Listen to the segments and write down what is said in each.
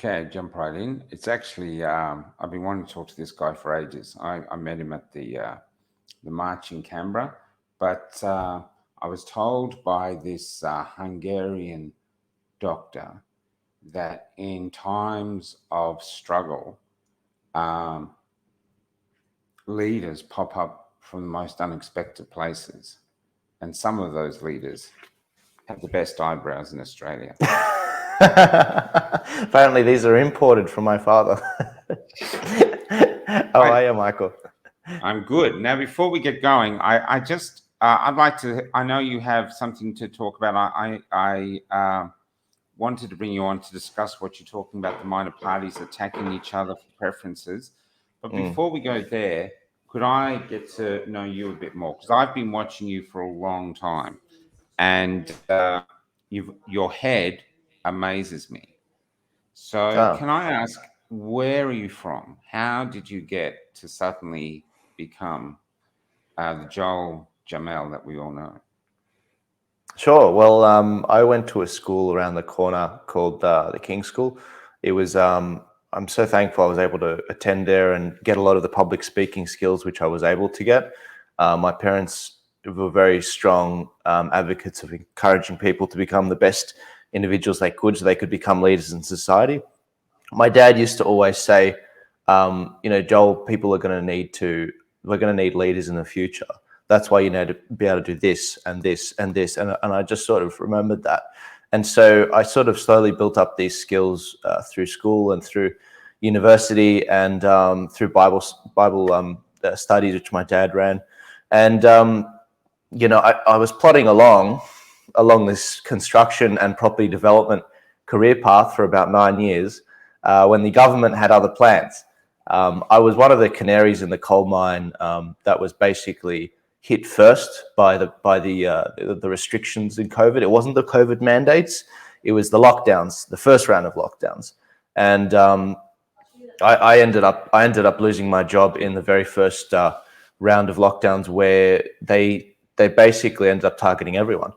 Okay, jump right in. It's actually I've been wanting to talk to this guy for ages. I met him at the march in Canberra, but I was told by this Hungarian doctor that in times of struggle, um, leaders pop up from the most unexpected places, and some of those leaders have the best eyebrows in Australia. Apparently, these are imported from my father. How are you, Michael? I'm good. Now, before we get going, I just I'd like to. I know you have something to talk about. I wanted to bring you on to discuss what you're talking about, the minor parties attacking each other for preferences. But before we go there, could I get to know you a bit more? Because I've been watching you for a long time, and your head amazes me. So, Oh, can I ask, where are you from? How did you get to suddenly become the Joel Jammal that we all know? sure. Well, I went to a school around the corner called the King School. It was. I'm so thankful I was able to attend there and get a lot of the public speaking skills, which I was able to get. My parents were very strong advocates of encouraging people to become the best individuals they could, so they could become leaders in society. My dad used to always say, Joel, people are going to we're going to need leaders in the future. That's why you need to be able to do this and this and this. And I just sort of remembered that. And so I sort of slowly built up these skills through school and through university and through Bible studies, which my dad ran. And, I was plodding along this construction and property development career path for about 9 years when the government had other plans. I was one of the canaries in the coal mine that was basically hit first by the restrictions in COVID. It wasn't the COVID mandates; it was the lockdowns, the first round of lockdowns, and I ended up losing my job in the very first round of lockdowns, where they basically ended up targeting everyone.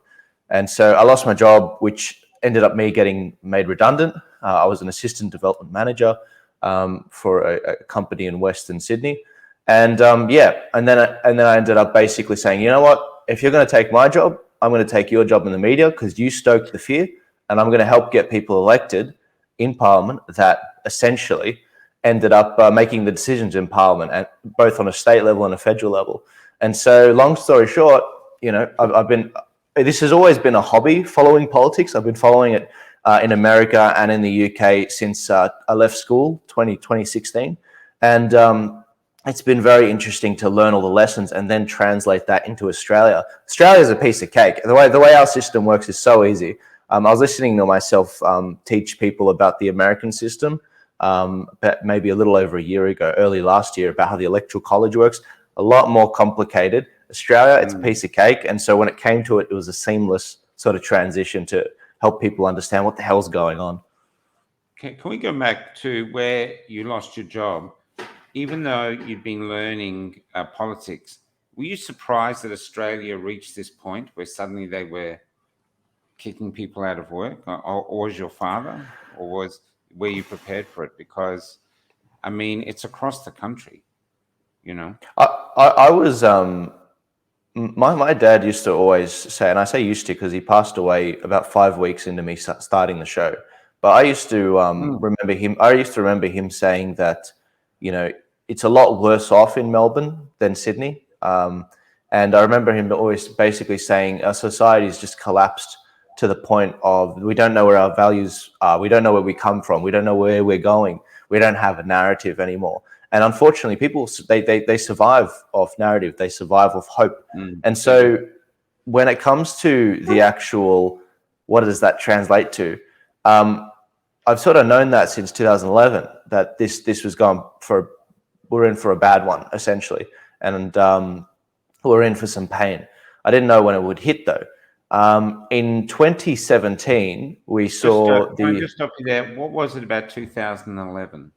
And so I lost my job, which ended up me getting made redundant. I was an assistant development manager for a company in Western Sydney. And and then I ended up basically saying, you know what, if you're going to take my job, I'm going to take your job in the media because you stoked the fear, and I'm going to help get people elected in Parliament that essentially ended up making the decisions in Parliament, and both on a state level and a federal level. And so, long story short, this has always been a hobby, following politics. I've been following it in America and in the UK since I left school, 2016. And it's been very interesting to learn all the lessons and then translate that into Australia. Australia is a piece of cake. The way our system works is so easy. I was listening to myself teach people about the American system maybe a little over a year ago, early last year, about how the electoral college works. A lot more complicated. Australia, it's a piece of cake. And so when it came to it, it was a seamless sort of transition to help people understand what the hell's going on. Can we go back to where you lost your job? Even though you'd been learning politics, were you surprised that Australia reached this point where suddenly they were kicking people out of work? Or was your father? Or were you prepared for it? Because, I mean, it's across the country, you know? I was... My dad used to always say, and I say used to because he passed away about 5 weeks into me starting the show. But I used to remember him. I used to remember him saying that, it's a lot worse off in Melbourne than Sydney. And I remember him always basically saying our society's just collapsed to the point of we don't know where our values are. We don't know where we come from. We don't know where we're going. We don't have a narrative anymore. And unfortunately, people, they survive off narrative. They survive off hope. And so when it comes to the actual, what does that translate to? I've sort of known that since 2011, that this was we're in for a bad one, essentially. And we're in for some pain. I didn't know when it would hit, though. In 2017, we saw Can I just stop you there? What was it about 2011?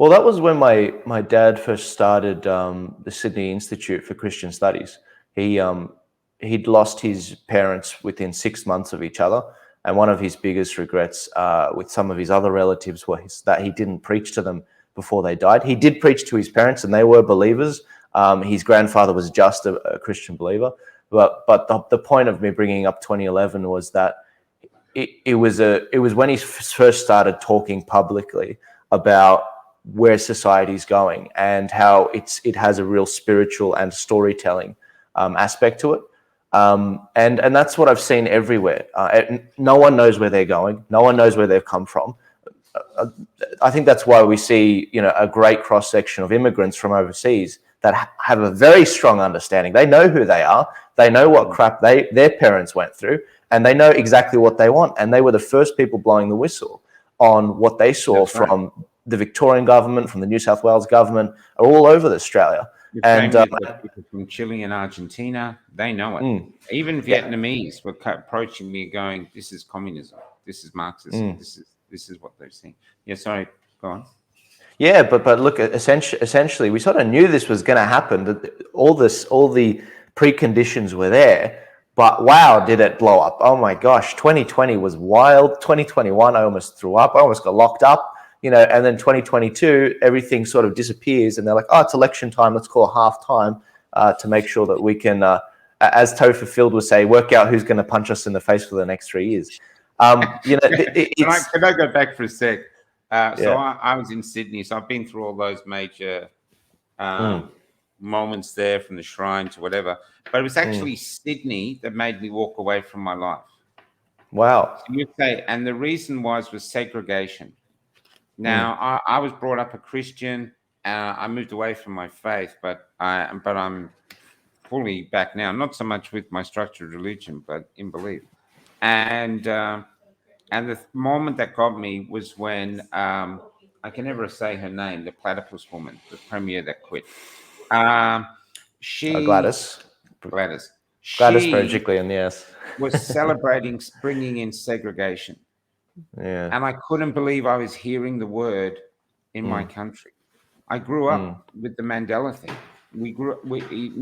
Well, that was when my dad first started the Sydney Institute for Christian Studies. He'd lost his parents within 6 months of each other, And one of his biggest regrets with some of his other relatives was that he didn't preach to them before they died. He did preach to his parents, and they were believers. His grandfather was just a Christian believer. But the point of me bringing up 2011 was that it was when he first started talking publicly about where society's going and how it has a real spiritual and storytelling aspect to it. And that's what I've seen everywhere. No one knows where they're going. No one knows where they've come from. I think that's why we see, a great cross section of immigrants from overseas that have a very strong understanding. They know who they are. They know what crap their parents went through, and they know exactly what they want. And they were the first people blowing the whistle on what they saw from the Victorian government, from the New South Wales government, all over Australia. And people from Chile and Argentina, they know it. Even Vietnamese were approaching me going, "This is communism. This is Marxism. This is what they're seeing." Yeah, sorry, go on. Yeah, but look, essentially, we sort of knew this was going to happen. That all the preconditions were there. But wow, did it blow up? Oh my gosh, 2020 was wild. 2021, I almost threw up. I almost got locked up. And then 2022, everything sort of disappears, and they're like, "Oh, it's election time. Let's call half time to make sure that we can, as Topher Field would say, work out who's going to punch us in the face for the next 3 years." Can I go back for a sec? So I was in Sydney, so I've been through all those major moments there, from the shrine to whatever. But it was actually Sydney that made me walk away from my life. Wow. So you say, and the reason was segregation. Now, I was brought up a Christian. I moved away from my faith, but I'm fully back now. Not so much with my structured religion, but in belief. And the moment that got me was when I can never say her name, the platypus woman, the premier that quit. Gladys. Gladys Berejiklian, yes. was celebrating bringing in segregation. Yeah. And I couldn't believe I was hearing the word in my country. I grew up with the Mandela thing. We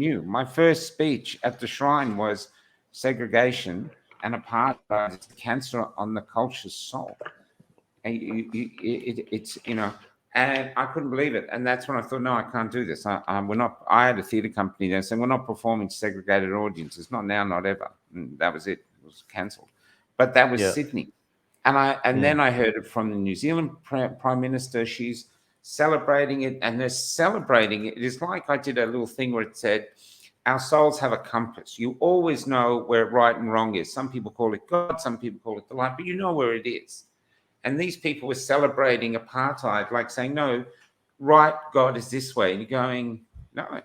knew. My first speech at the shrine was segregation and apartheid is cancer on the culture's soul. And it's and I couldn't believe it. And that's when I thought, no, I can't do this. We're not. I had a theatre company there saying we're not performing segregated audiences. Not now, not ever. And that was it. It was cancelled. But that was Sydney. And then I heard it from the New Zealand Prime Minister. She's celebrating it, and they're celebrating it. It is like I did a little thing where it said, "Our souls have a compass. You always know where right and wrong is. Some people call it God, some people call it the light, but you know where it is." And these people were celebrating apartheid, like saying, "No, right God is this way." And you're going, no,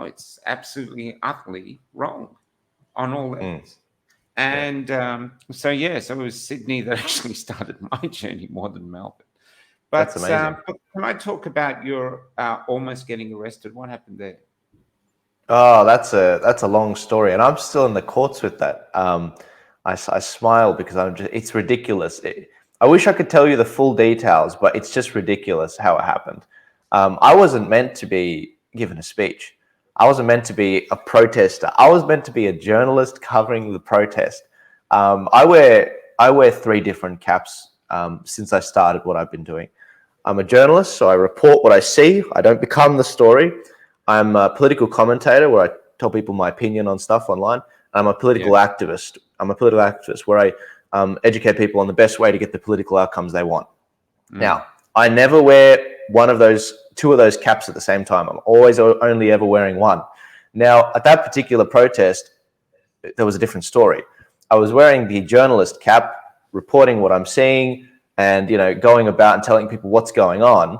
it's absolutely, utterly wrong on all levels. And so it was Sydney that actually started my journey more than Melbourne. But, that's amazing. But can I talk about your almost getting arrested? What happened there? Oh, that's a long story, and I'm still in the courts with that. I smile because it's ridiculous. I wish I could tell you the full details, but it's just ridiculous how it happened. I wasn't meant to be given a speech. I wasn't meant to be a protester. I was meant to be a journalist covering the protest. I wear 3 different caps since I started what I've been doing. I'm a journalist, so I report what I see. I don't become the story. I'm a political commentator where I tell people my opinion on stuff online. I'm a political activist. I'm a political activist where I educate people on the best way to get the political outcomes they want. Now, I never wear 2 of those caps at the same time. I'm always only ever wearing one. Now, at that particular protest, there was a different story. I was wearing the journalist cap, reporting what I'm seeing and, going about and telling people what's going on.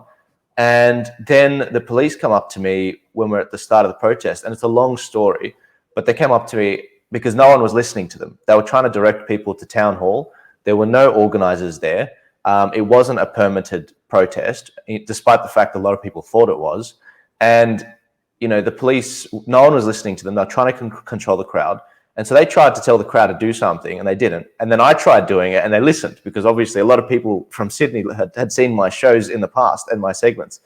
And then the police come up to me when we're at the start of the protest, and it's a long story, but they came up to me because no one was listening to them. They were trying to direct people to town hall. There were no organizers there. It wasn't a permitted protest, despite the fact a lot of people thought it was. And, the police, no one was listening to them. They're trying to control the crowd. And so they tried to tell the crowd to do something, and they didn't. And then I tried doing it, and they listened, because obviously a lot of people from Sydney had seen my shows in the past and my segments,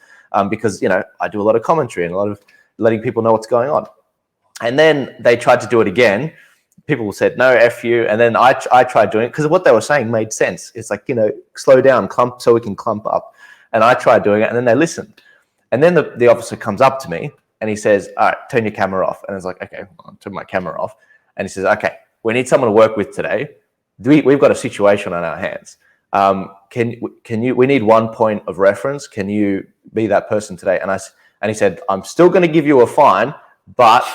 because, I do a lot of commentary and a lot of letting people know what's going on. And then they tried to do it again. people said, no, F you. And then I tried doing it because what they were saying made sense. It's like, slow down, clump, so we can clump up. And I tried doing it, and then they listened. And then the officer comes up to me and he says, all right, turn your camera off. And I was like, okay, I'll turn my camera off. And he says, okay, we need someone to work with today. We've got a situation on our hands. We need 1 point of reference. Can you be that person today? And he said, I'm still going to give you a fine, but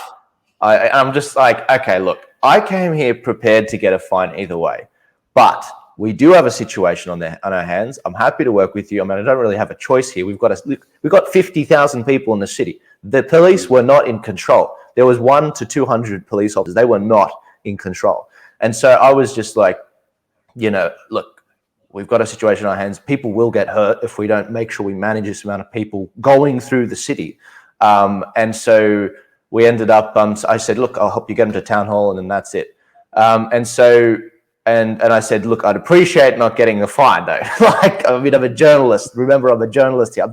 I'm just like, okay, look, I came here prepared to get a fine either way, but we do have a situation on our hands. I'm happy to work with you. I mean, I don't really have a choice here. We've got 50,000 people in the city. The police were not in control. There was 100 to 200 police officers. They were not in control. And so I was just like, look, we've got a situation on our hands. People will get hurt if we don't make sure we manage this amount of people going through the city. And so we ended up, I said, look, I'll help you get them to town hall, and then that's it. And I said, look, I'd appreciate not getting a fine though. I'm a journalist. Remember, I'm a journalist here.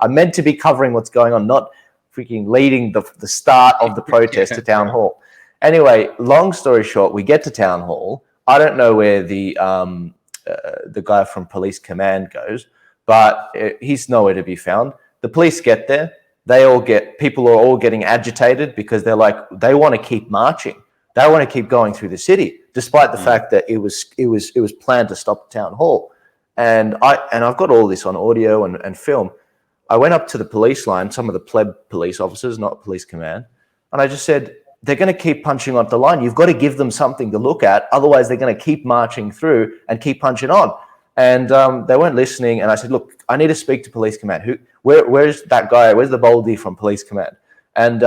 I'm meant to be covering what's going on, not freaking leading the start of the protest to town hall. Anyway, long story short, we get to town hall. I don't know where the guy from police command goes, but he's nowhere to be found. The police get there. People are all getting agitated because they're like, they want to keep marching. They want to keep going through the city, despite the fact that it was planned to stop the town hall. And I've got all this on audio and film. I went up to the police line, some of the pleb police officers, not police command, and I just said, they're going to keep punching on the line. You've got to give them something to look at. Otherwise, they're going to keep marching through and keep punching on. And they weren't listening. And I said, look, I need to speak to police command. Where's that guy? Where's the baldy from police command? And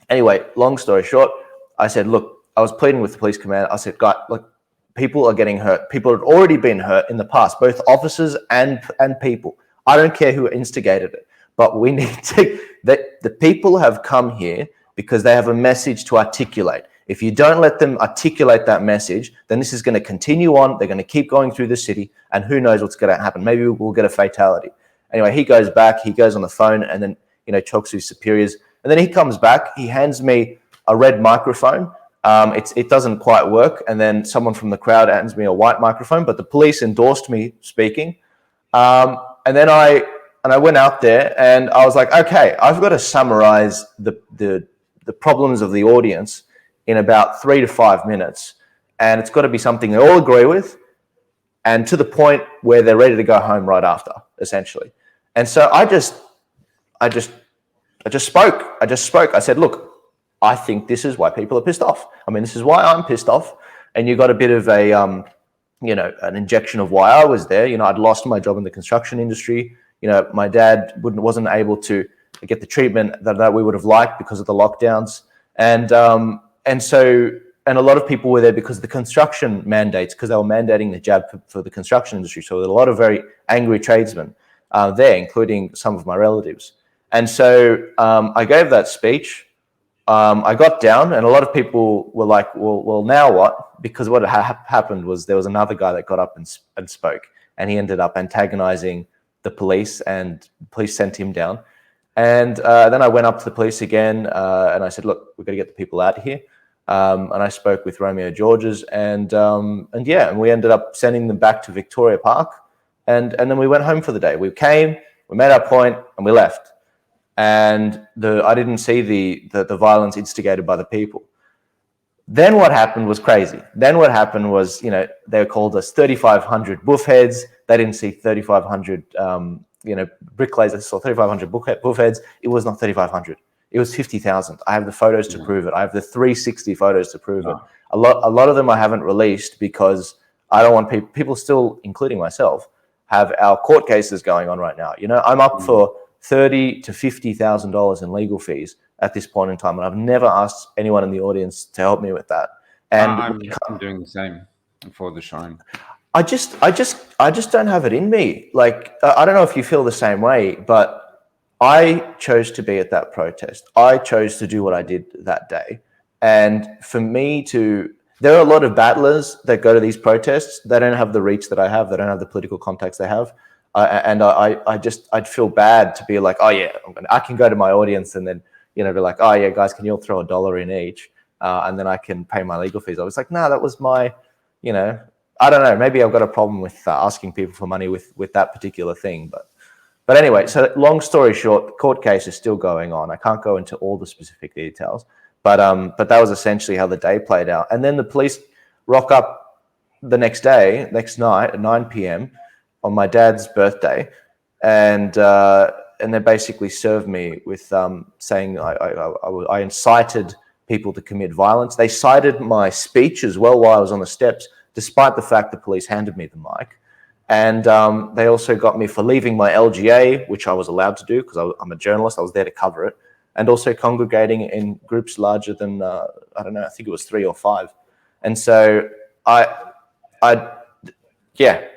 anyway, long story short, I said, look, I was pleading with the police command. I said, God, look, people are getting hurt. People had already been hurt in the past, both officers and people. I don't care who instigated it, but we need to, the people have come here because they have a message to articulate. If you don't let them articulate that message, then this is going to continue on. They're going to keep going through the city, and who knows what's going to happen. Maybe we'll get a fatality. Anyway, he goes back, he goes on the phone, and then, talks to his superiors. And then he comes back, he hands me a red microphone. It doesn't quite work. And then someone from the crowd hands me a white microphone, but the police endorsed me speaking. And then I went out there and I was like, okay, I've got to summarize the problems of the audience in about 3 to 5 minutes. And it's got to be something they all agree with and to the point where they're ready to go home right after, essentially. And so I just spoke. I said, look, I think this is why people are pissed off. I mean, this is why I'm pissed off. And you got a bit of an injection of why I was there. I'd lost my job in the construction industry. My dad wasn't able to get the treatment that we would have liked because of the lockdowns. And a lot of people were there because of the construction mandates, because they were mandating the jab for the construction industry. So there were a lot of very angry tradesmen there, including some of my relatives. And so I gave that speech. I got down, and a lot of people were like, well, now what? Because what happened was there was another guy that got up and spoke, and he ended up antagonizing the police, and the police sent him down. And then I went up to the police again, and I said, look, we've got to get the people out of here. And I spoke with Romeo Georges, and we ended up sending them back to Victoria Park, and then we went home for the day. We came, we made our point, and we left. And I didn't see the violence instigated by the people. Then what happened was crazy. Then what happened was, they called us 3,500 buffheads. They didn't see 3,500, bricklayers. They saw 3,500 buffheads. It was not 3,500. It was 50,000. I have the photos to prove it. I have the 360 photos to prove it. A lot of them I haven't released because I don't want people still, including myself, have our court cases going on right now. I'm up for $30,000 to $50,000 in legal fees at this point in time, and I've never asked anyone in the audience to help me with that. And I'm doing the same for the Shine. I just don't have it in me. Like, I don't know if you feel the same way, but I chose to be at that protest. I chose to do what I did that day. And for me there are a lot of battlers that go to these protests. They don't have the reach that I have. They don't have the political contacts they have. I'd feel bad to be like, oh yeah, I can go to my audience and then, be like, oh yeah, guys, can you all throw $1 in each? and then I can pay my legal fees. I was like, no, that was my, you know, I don't know. Maybe I've got a problem with asking people for money with that particular thing. But anyway, so long story short, the court case is still going on. I can't go into all the specific details, but that was essentially how the day played out. And then the police rock up the next night at 9 p.m. on my dad's birthday, and they basically served me with saying I incited people to commit violence. They cited my speech as well while I was on the steps, despite the fact the police handed me the mic. And they also got me for leaving my LGA, which I was allowed to do because I'm a journalist. I was there to cover it. And also congregating in groups larger than, I don't know, I think it was 3 or 5. And so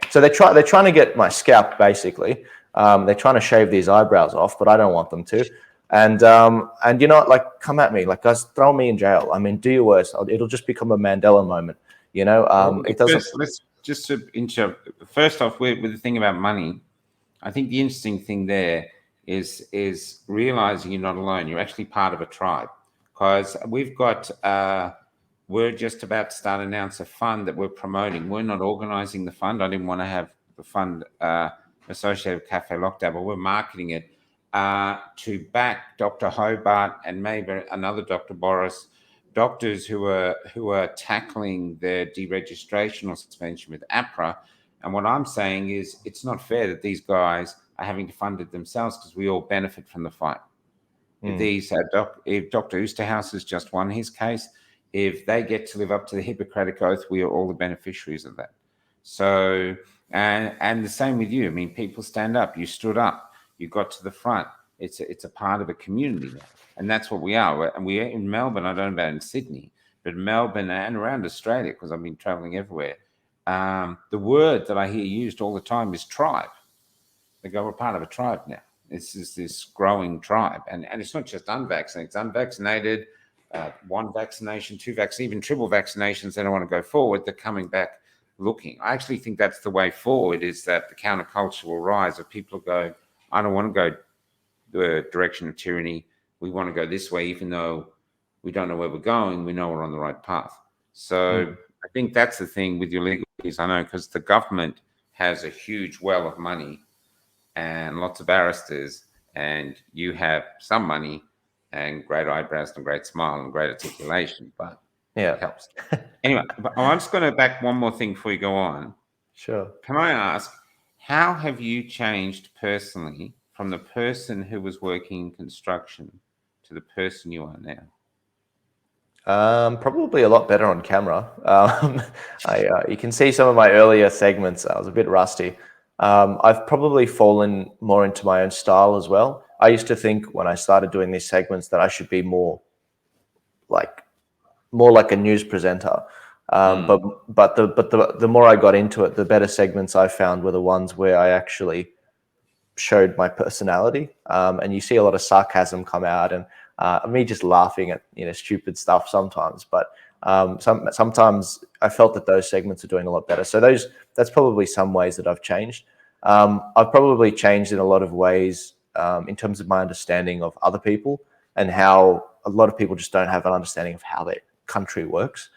so they're trying to get my scalp, basically. They're trying to shave these eyebrows off, but I don't want them to. And you know what, like, come at me, like, guys, throw me in jail. I mean, do your worst. It'll just become a Mandela moment, you know. It doesn't. Let's just to interrupt. First off, with the thing about money, I think the interesting thing there is realizing you're not alone. You're actually part of a tribe, because we've got. We're just about to start announce a fund that we're promoting. We're not organizing the fund. I didn't want to have the fund associated with Cafe Lockdown, but we're marketing it to back Dr. Hobart and maybe another Dr. Boris, doctors who are tackling their deregistration or suspension with APRA. And what I'm saying is it's not fair that these guys are having to fund it themselves, because we all benefit from the fight. If Dr. Oosterhuis has just won his case, if they get to live up to the Hippocratic Oath, we are all the beneficiaries of that. So, and the same with you. I mean, people stand up. You stood up. You got to the front. It's a part of a community now. And that's what we are. And we're in Melbourne. I don't know about in Sydney, but Melbourne and around Australia, because I've been traveling everywhere. The word that I hear used all the time is tribe. They go, we're part of a tribe now. It's just this growing tribe. And it's not just unvaccinated. It's unvaccinated, one vaccination, 2 vaccinations, even triple vaccinations. They don't want to go forward. They're coming back looking. I actually think that's the way forward, is that the counterculture will rise of people go, I don't want to go the direction of tyranny. We want to go this way, even though we don't know where we're going. We know we're on the right path. So I think that's the thing with your legal fees. I know, because the government has a huge well of money and lots of barristers, and you have some money and great eyebrows and great smile and great articulation, but yeah, it helps. Anyway, I'm just going to back one more thing before you go on. Sure. Can I ask, how have you changed personally from the person who was working in construction to the person you are now? Probably a lot better on camera. You can see some of my earlier segments. I was a bit rusty. I've probably fallen more into my own style as well. I used to think when I started doing these segments that I should be more like a news presenter. But the more I got into it, the better segments I found were the ones where I actually showed my personality. And you see a lot of sarcasm come out, and me just laughing at stupid stuff sometimes. But sometimes I felt that those segments are doing a lot better. So that's probably some ways that I've changed. I've probably changed in a lot of ways in terms of my understanding of other people, and how a lot of people just don't have an understanding of how their country works.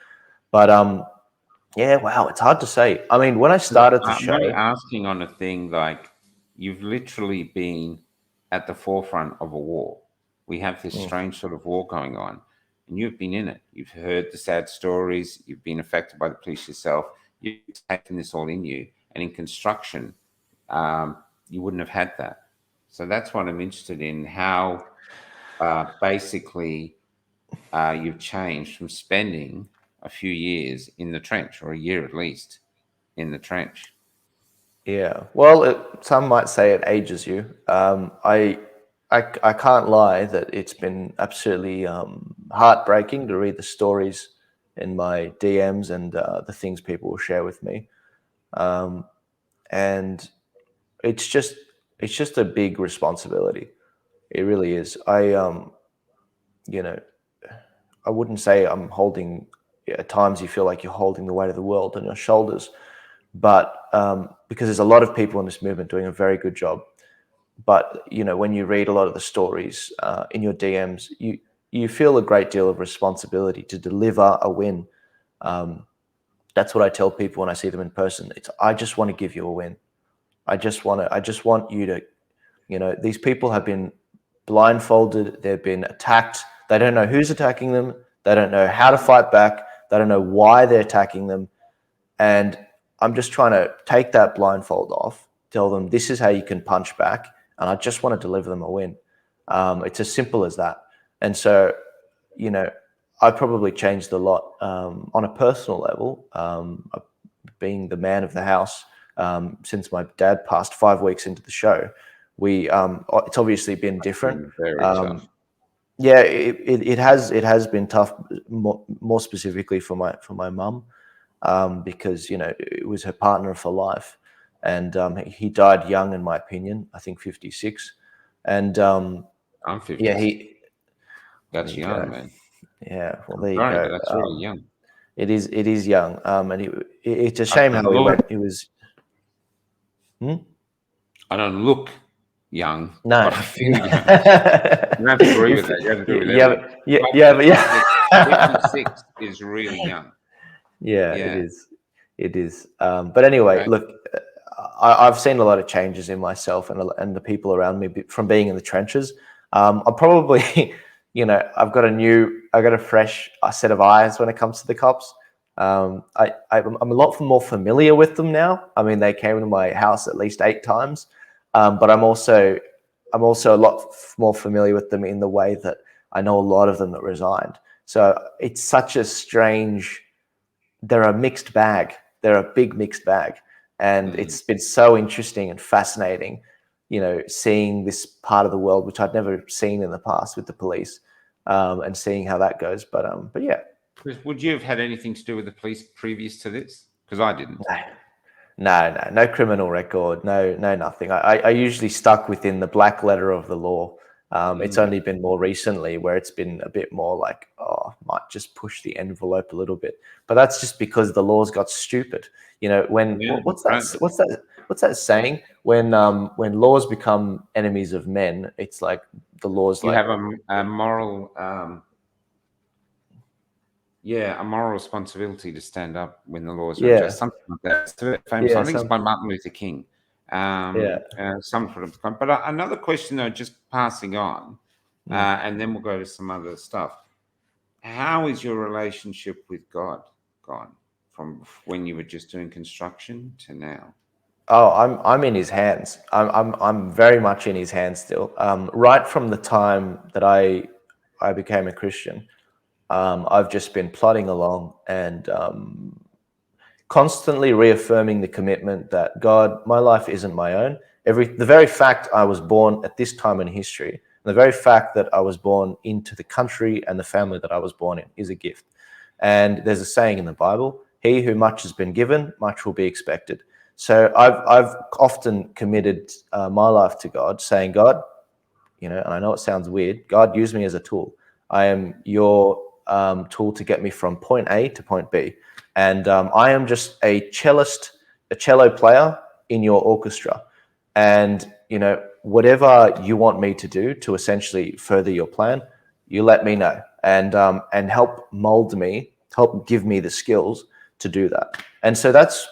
But yeah, wow, it's hard to say. I mean, when I started the show, I'm only asking on a thing like, you've literally been at the forefront of a war. We have this strange sort of war going on, and you've been in it. You've heard the sad stories. You've been affected by the police yourself. You've taken this all in you. And in construction, you wouldn't have had that. So that's what I'm interested in, how basically you've changed from spending a few years in the trench, or a year at least in the trench. Yeah, well, some might say it ages you. I can't lie that it's been absolutely heartbreaking to read the stories in my DMs and the things people will share with me, and it's just a big responsibility. It really is. I wouldn't say I'm holding. At times, you feel like you're holding the weight of the world on your shoulders, but because there's a lot of people in this movement doing a very good job. But when you read a lot of the stories in your DMs, you you feel a great deal of responsibility to deliver a win. That's what I tell people when I see them in person. I just want to give you a win. I just want you to, these people have been blindfolded. They've been attacked. They don't know who's attacking them. They don't know how to fight back. They don't know why they're attacking them. And I'm just trying to take that blindfold off, tell them this is how you can punch back. And I just want to deliver them a win. It's as simple as that. And so, I probably changed a lot on a personal level, being the man of the house since my dad passed 5 weeks into the show. It's obviously been different. Very tough. Yeah, it has been tough, more specifically for my mum, because it was her partner for life, and he died young, in my opinion. I think 56, and I'm 56. Yeah, That's young, man. Yeah, well, there you Sorry, go. but that's really young. It is young, and it's a shame how he went. It was. I don't look young. No, but I feel young. You don't have to agree with that. You have to agree with that. 56 is really young. Yeah, it is. But anyway, Okay. Look, I've seen a lot of changes in myself and the people around me from being in the trenches. I'm probably, I've got a fresh set of eyes when it comes to the cops. I'm a lot more familiar with them now. I mean, they came to my house at least 8 times, but I'm also a lot more familiar with them in the way that I know a lot of them that resigned. So it's such a strange. They're a mixed bag. They're a big mixed bag, and it's been so interesting and fascinating, seeing this part of the world which I'd never seen in the past with the police, and seeing how that goes. But yeah. Would you have had anything to do with the police previous to this? Because I didn't. No criminal record, no nothing. I usually stuck within the black letter of the law. It's only been more recently where it's been a bit more like, might just push the envelope a little bit. But that's just because the laws got stupid. What's that saying? When laws become enemies of men, it's like the laws You like have a moral, a moral responsibility to stand up when the laws are unjust. Something like that. It's famous. I think it's by Martin Luther King. Some sort of. But another question, though, just passing on, and then we'll go to some other stuff. How is your relationship with God gone from when you were just doing construction to now? Oh, I'm in his hands. I'm very much in his hands still. Right from the time that I became a Christian, I've just been plodding along and constantly reaffirming the commitment that God, my life isn't my own. The very fact I was born at this time in history, the very fact that I was born into the country and the family that I was born in is a gift. And there's a saying in the Bible, he who much has been given, much will be expected. So I've often committed my life to God, saying, God, and I know it sounds weird, God, use me as a tool. I am your tool to get me from point A to point B. And I am just a cello player in your orchestra. And, whatever you want me to do to essentially further your plan, you let me know and help mold me, help give me the skills to do that. And so that's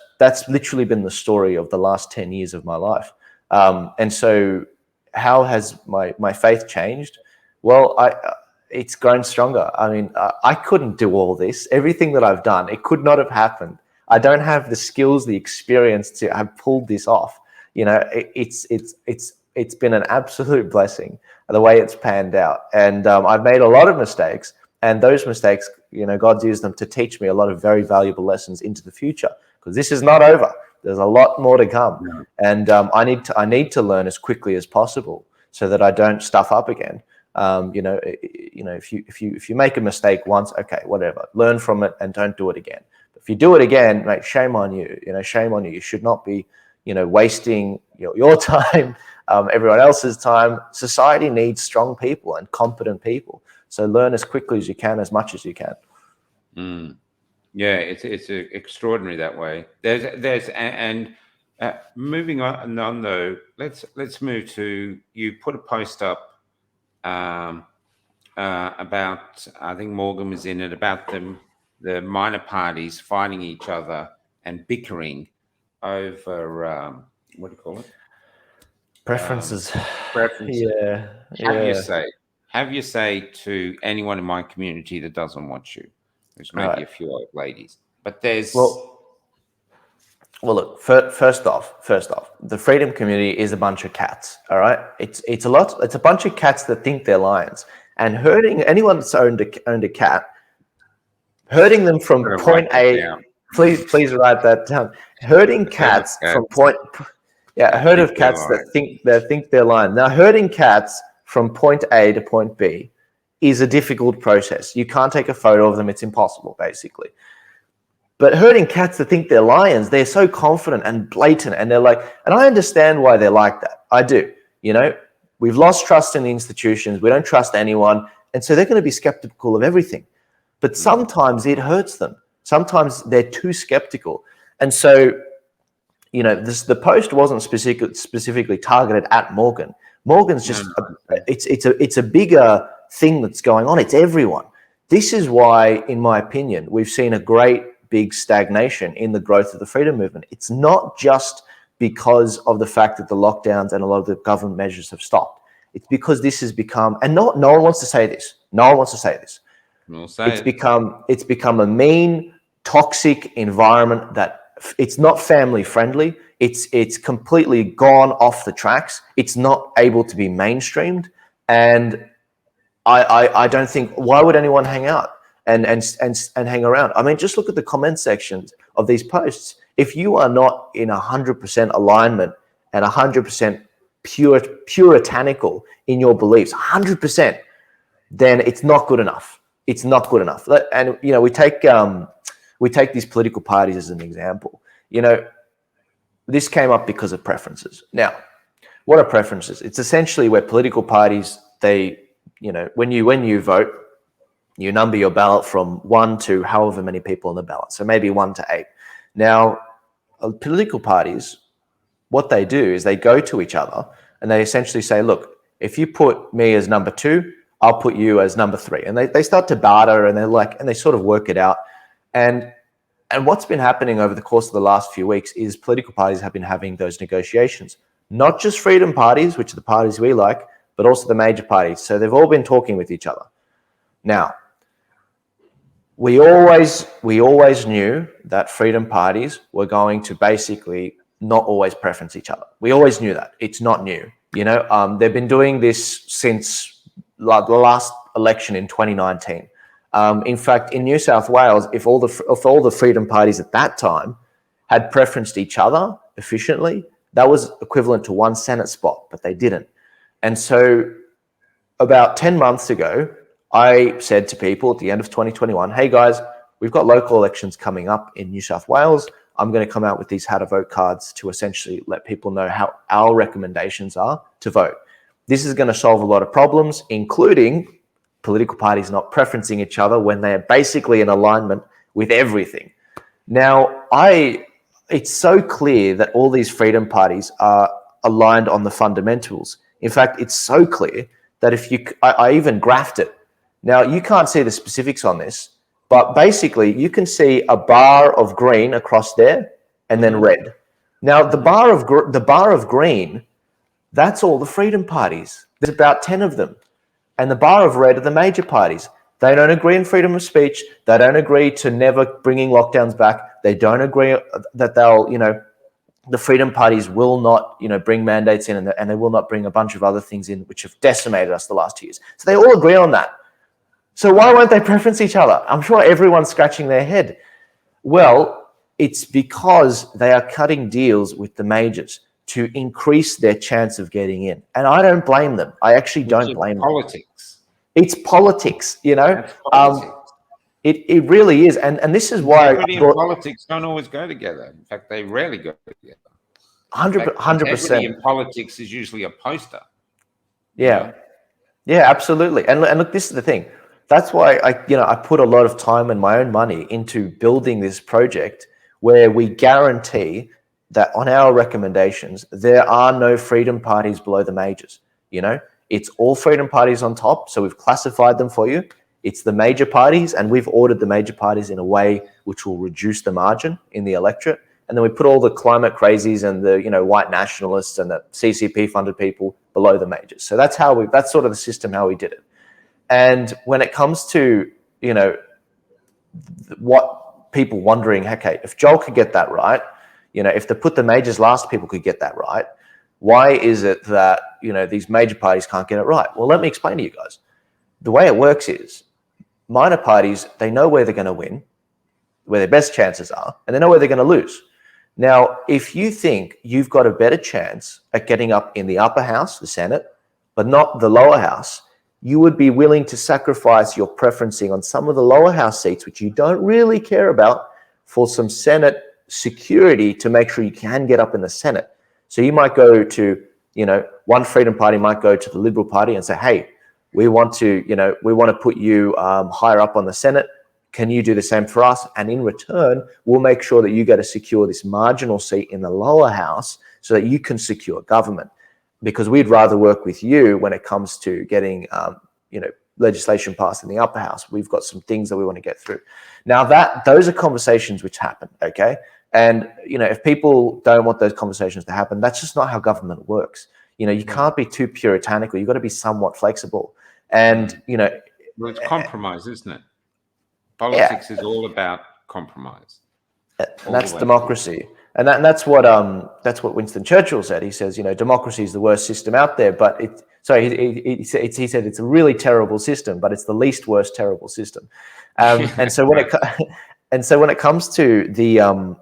literally been the story of the last 10 years of my life. And so how has my faith changed? Well, it's grown stronger. I mean, I couldn't do all this. Everything that I've done, it could not have happened. I don't have the skills, the experience to have pulled this off. It's been an absolute blessing the way it's panned out. And I've made a lot of mistakes, and those mistakes, God's used them to teach me a lot of very valuable lessons into the future, because this is not over. There's a lot more to come. Yeah. And I need to learn as quickly as possible so that I don't stuff up again. If you make a mistake once, okay, whatever, learn from it and don't do it again. But if you do it again, mate, shame on you. Shame on you. You should not be, wasting your time, everyone else's time. Society needs strong people and competent people. So learn as quickly as you can, as much as you can. Yeah, it's extraordinary that way. Moving on though, let's move to, you put a post up about, I think Morgan was in it, about the minor parties fighting each other and bickering over what do you call it? Preferences. Preferences. Yeah. Have your say to anyone in my community that doesn't want you. There's maybe Right. a few old ladies, but there's Well, look. First off, the freedom community is a bunch of cats. All right, it's a bunch of cats that think they're lions, and hurting anyone that's owned a cat, hurting them from Gotta point write that A. down. Please write that down. Hurting cats from point. Yeah, a herd of cats that think they're lions. Now, herding cats from point A to point B is a difficult process. You can't take a photo of them; it's impossible, basically. But herding cats that think they're lions, they're so confident and blatant, and they're like, and I understand why they're like that. I do. You know, we've lost trust in the institutions. We don't trust anyone, and so they're going to be skeptical of everything. But sometimes it hurts them. Sometimes they're too skeptical, and so, you know, the post wasn't specifically targeted at Morgan. Morgan's just it's a bigger thing that's going on. It's everyone. This is why, in my opinion, we've seen a great big stagnation in the growth of the freedom movement. It's not just because of the fact that the lockdowns and a lot of the government measures have stopped. It's because this has become, and no one wants to say this. No one wants to say this. It's become a mean, toxic environment that it's not family friendly. It's completely gone off the tracks. It's not able to be mainstreamed, and I don't think, why would anyone hang out and hang around? I mean, just look at the comment sections of these posts. If you are not in 100% alignment and 100% puritanical in your beliefs, 100%, then it's not good enough. It's not good enough. And you know, we take these political parties as an example. You know, this came up because of preferences. Now, what are preferences? It's essentially where political parties, they, you know, when you vote, you number your ballot from 1 to however many people on the ballot. So maybe 1 to 8. Now, political parties, what they do is they go to each other and they essentially say, look, if you put me as number 2, I'll put you as number 3. And they start to barter, and they sort of work it out. And what's been happening over the course of the last few weeks is political parties have been having those negotiations. Not just freedom parties, which are the parties we like, but also the major parties. So they've all been talking with each other. Now, we always knew that freedom parties were going to basically not always preference each other. We always knew that. It's not new. You know, they've been doing this since the last election in 2019. In fact, in New South Wales, if all the freedom parties at that time had preferenced each other efficiently, that was equivalent to 1 Senate spot, but they didn't. And so about 10 months ago, I said to people at the end of 2021, hey guys, we've got local elections coming up in New South Wales. I'm going to come out with these how to vote cards to essentially let people know how our recommendations are to vote. This is going to solve a lot of problems, including political parties not preferencing each other when they are basically in alignment with everything. Now, it's so clear that all these freedom parties are aligned on the fundamentals. In fact, it's so clear that I even graphed it. Now, you can't see the specifics on this, but basically you can see a bar of green across there and then red. Now, the bar of green, that's all the freedom parties. There's about 10 of them. And the bar of red are the major parties. They don't agree on freedom of speech. They don't agree to never bringing lockdowns back. They don't agree that they'll, you know, the freedom parties will not, you know, bring mandates in, and they will not bring a bunch of other things in which have decimated us the last 2 years. So they all agree on that. So why won't they preference each other? I'm sure everyone's scratching their head. Well, it's because they are cutting deals with the majors to increase their chance of getting in. And I don't blame them. I actually don't blame them. It's politics, you know. It really is. And this is why integrity and politics don't always go together. In fact, they rarely go together. 100%. Integrity in politics is usually a poster. Yeah. Yeah, absolutely. And look, this is the thing. That's why I put a lot of time and my own money into building this project where we guarantee that on our recommendations, there are no freedom parties below the majors. You know, It's all freedom parties on top. So we've classified them for you. It's the major parties, and we've ordered the major parties in a way which will reduce the margin in the electorate. And then we put all the climate crazies and the white nationalists and the CCP funded people below the majors. So that's sort of the system how we did it. And when it comes to what people wondering, okay, if Joel could get that right, if they put the majors last, people could get that right. Why is it that these major parties can't get it right? Well, let me explain to you guys. The way it works is minor parties, they know where they're going to win, where their best chances are, and they know where they're going to lose. Now, if you think you've got a better chance at getting up in the upper house, the Senate, but not the lower house, you would be willing to sacrifice your preferencing on some of the lower house seats, which you don't really care about, for some Senate security to make sure you can get up in the Senate. So you might go to, one Freedom Party might go to the Liberal Party and say, hey, we want to put you higher up on the Senate. Can you do the same for us? And in return, we'll make sure that you get to secure this marginal seat in the lower house so that you can secure government. Because we'd rather work with you when it comes to getting, legislation passed in the upper house. We've got some things that we want to get through. Now those are conversations which happen, okay? And, if people don't want those conversations to happen, that's just not how government works. You can't be too puritanical. You've got to be somewhat flexible. And, well, it's compromise, isn't it? Politics is all about compromise. And that's democracy. And that's what Winston Churchill said. He says, democracy is the worst system out there, but he said it's a really terrible system, but it's the least worst terrible system. And so when it comes to the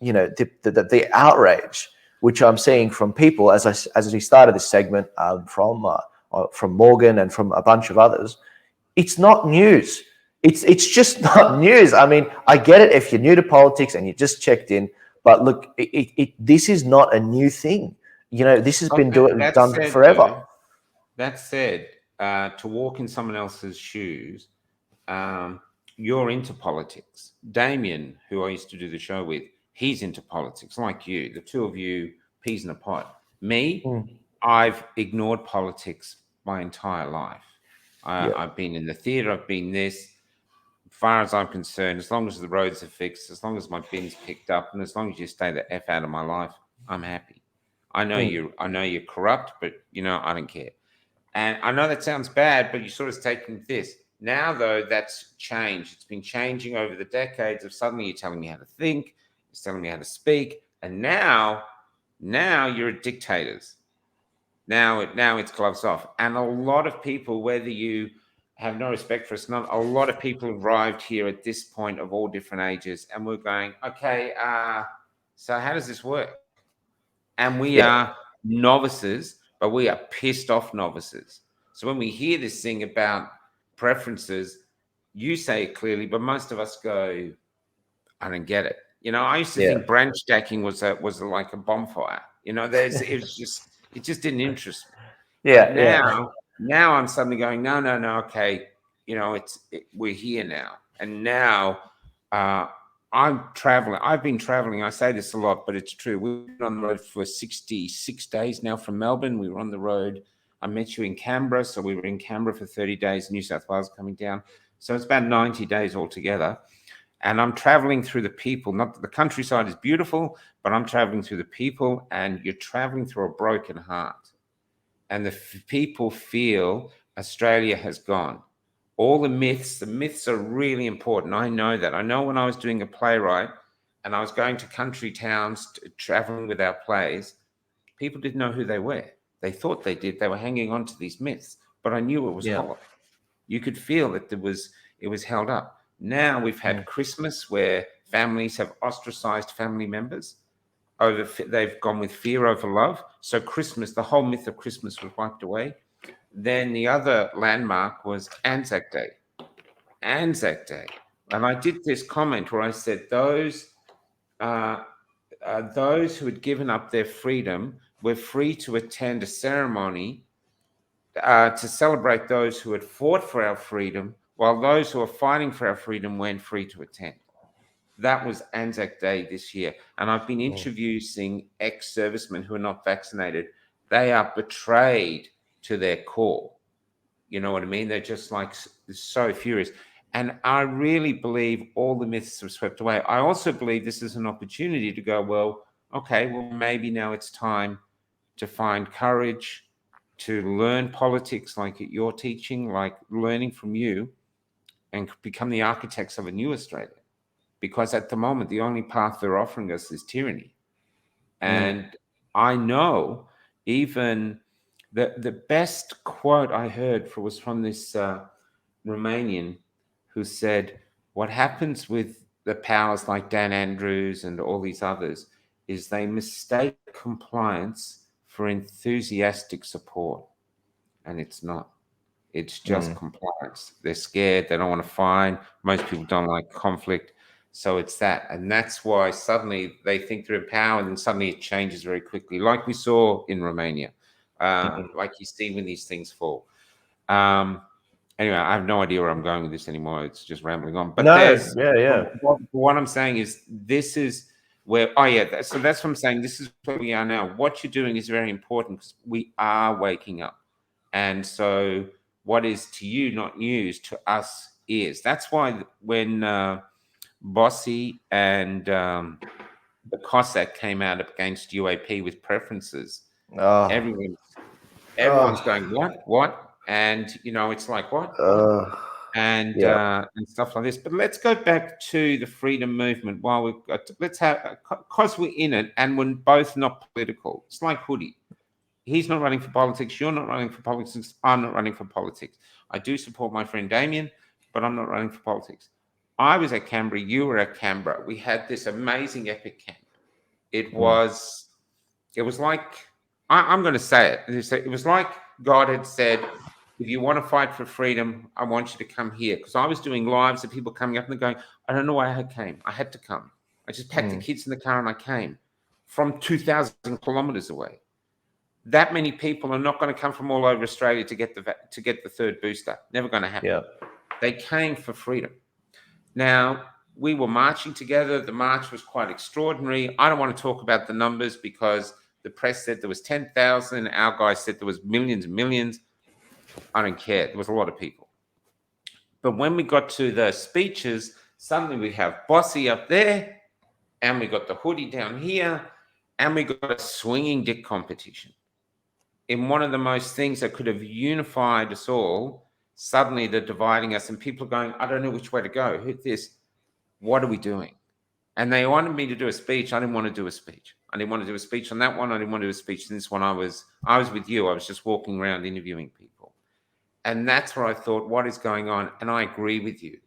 the outrage which I'm seeing from people as we started this segment from Morgan and from a bunch of others, it's not news. It's just not news. I mean, I get it if you're new to politics and you just checked in, but look, this is not a new thing. This has been done forever. That said, to walk in someone else's shoes, you're into politics. Damien, who I used to do the show with, he's into politics, like you. The two of you, peas in a pot. Me, I've ignored politics my entire life. I've been in the theatre, I've been this. As far as I'm concerned, as long as the roads are fixed, as long as my bin's picked up, and as long as you stay the F out of my life, I'm happy. I know you're corrupt, but I don't care. And I know that sounds bad, but you're sort of taking this. Now, though, that's changed. It's been changing over the decades of suddenly you're telling me how to think, you're telling me how to speak, and now you're dictators. Now it's gloves off. And a lot of people, whether you have no respect for us, not a lot of people arrived here at this point of all different ages, and we're going, okay, so how does this work? And we are novices, but we are pissed off novices. So when we hear this thing about preferences, you say it clearly, but most of us go, I don't get it. I used to think branch stacking was like a bonfire. It just didn't interest me. Now I'm suddenly going, no, okay, we're here now, and now I'm traveling. I've been traveling. I say this a lot, but it's true. We've been on the road for 66 days now from Melbourne. We were on the road. I met you in Canberra, so we were in Canberra for 30 days. New South Wales coming down, so it's about 90 days altogether. And I'm traveling through the people. Not that the countryside is beautiful, but I'm traveling through the people, and you're traveling through a broken heart. And the people feel Australia has gone. All the myths are really important. I know that. I know when I was doing a playwright and I was going to country towns, traveling with our plays, people didn't know who they were. They thought they did. They were hanging on to these myths, but I knew it was hollow. You could feel that it was held up. Now we've had Christmas where families have ostracized family members. They've gone with fear over love. So Christmas, the whole myth of Christmas was wiped away. Then the other landmark was Anzac Day. Anzac Day. And I did this comment where I said those who had given up their freedom were free to attend a ceremony to celebrate those who had fought for our freedom, while those who are fighting for our freedom weren't free to attend. That was Anzac Day this year. And I've been introducing ex-servicemen who are not vaccinated. They are betrayed to their core. You know what I mean? They're just like so furious. And I really believe all the myths are swept away. I also believe this is an opportunity to go, well, okay, well, maybe now it's time to find courage to learn politics like you're teaching, like learning from you, and become the architects of a new Australia. Because at the moment, the only path they're offering us is tyranny. And I know even the best quote I heard was from this Romanian who said, what happens with the powers like Dan Andrews and all these others is they mistake compliance for enthusiastic support. And it's not. It's just compliance. They're scared. They don't want to find. Most people don't like conflict. So it's that. And that's why suddenly they think they're in power, and then suddenly it changes very quickly, like we saw in Romania, like you see when these things fall. Anyway, I have no idea where I'm going with this anymore. It's just rambling on. But what I'm saying is this is where, so that's what I'm saying. This is where we are now. What you're doing is very important because we are waking up. And so what is to you not news, to us is. That's why when Bossy and the Cossack came out against UAP with preferences, everyone's going, what? And, it's like, what? And stuff like this. But let's go back to the freedom movement while we've got, because we're in it and we're both not political. It's like Hoodie. He's not running for politics. You're not running for politics. I'm not running for politics. I do support my friend Damien, but I'm not running for politics. I was at Canberra. You were at Canberra. We had this amazing epic camp. It was like, I'm going to say it. It was like God had said, if you want to fight for freedom, I want you to come here. Because I was doing lives of people coming up and going, I don't know why I came. I had to come. I just packed the kids in the car and I came from 2,000 kilometers away. That many people are not going to come from all over Australia to get the third booster. Never going to happen. Yeah. They came for freedom. Now, we were marching together. The march was quite extraordinary. I don't want to talk about the numbers because the press said there was 10,000. Our guys said there was millions and millions. I don't care. There was a lot of people. But when we got to the speeches, suddenly we have Bossy up there, and we got the Hoodie down here, and we got a swinging dick competition. In one of the most things that could have unified us all, suddenly they're dividing us, and people are going, I don't know which way to go. Hit this. What are we doing? And they wanted me to do a speech. I didn't want to do a speech. I didn't want to do a speech on that one. I didn't want to do a speech on this one. I was with you. I was just walking around interviewing people. And that's where I thought, what is going on? And I agree with you.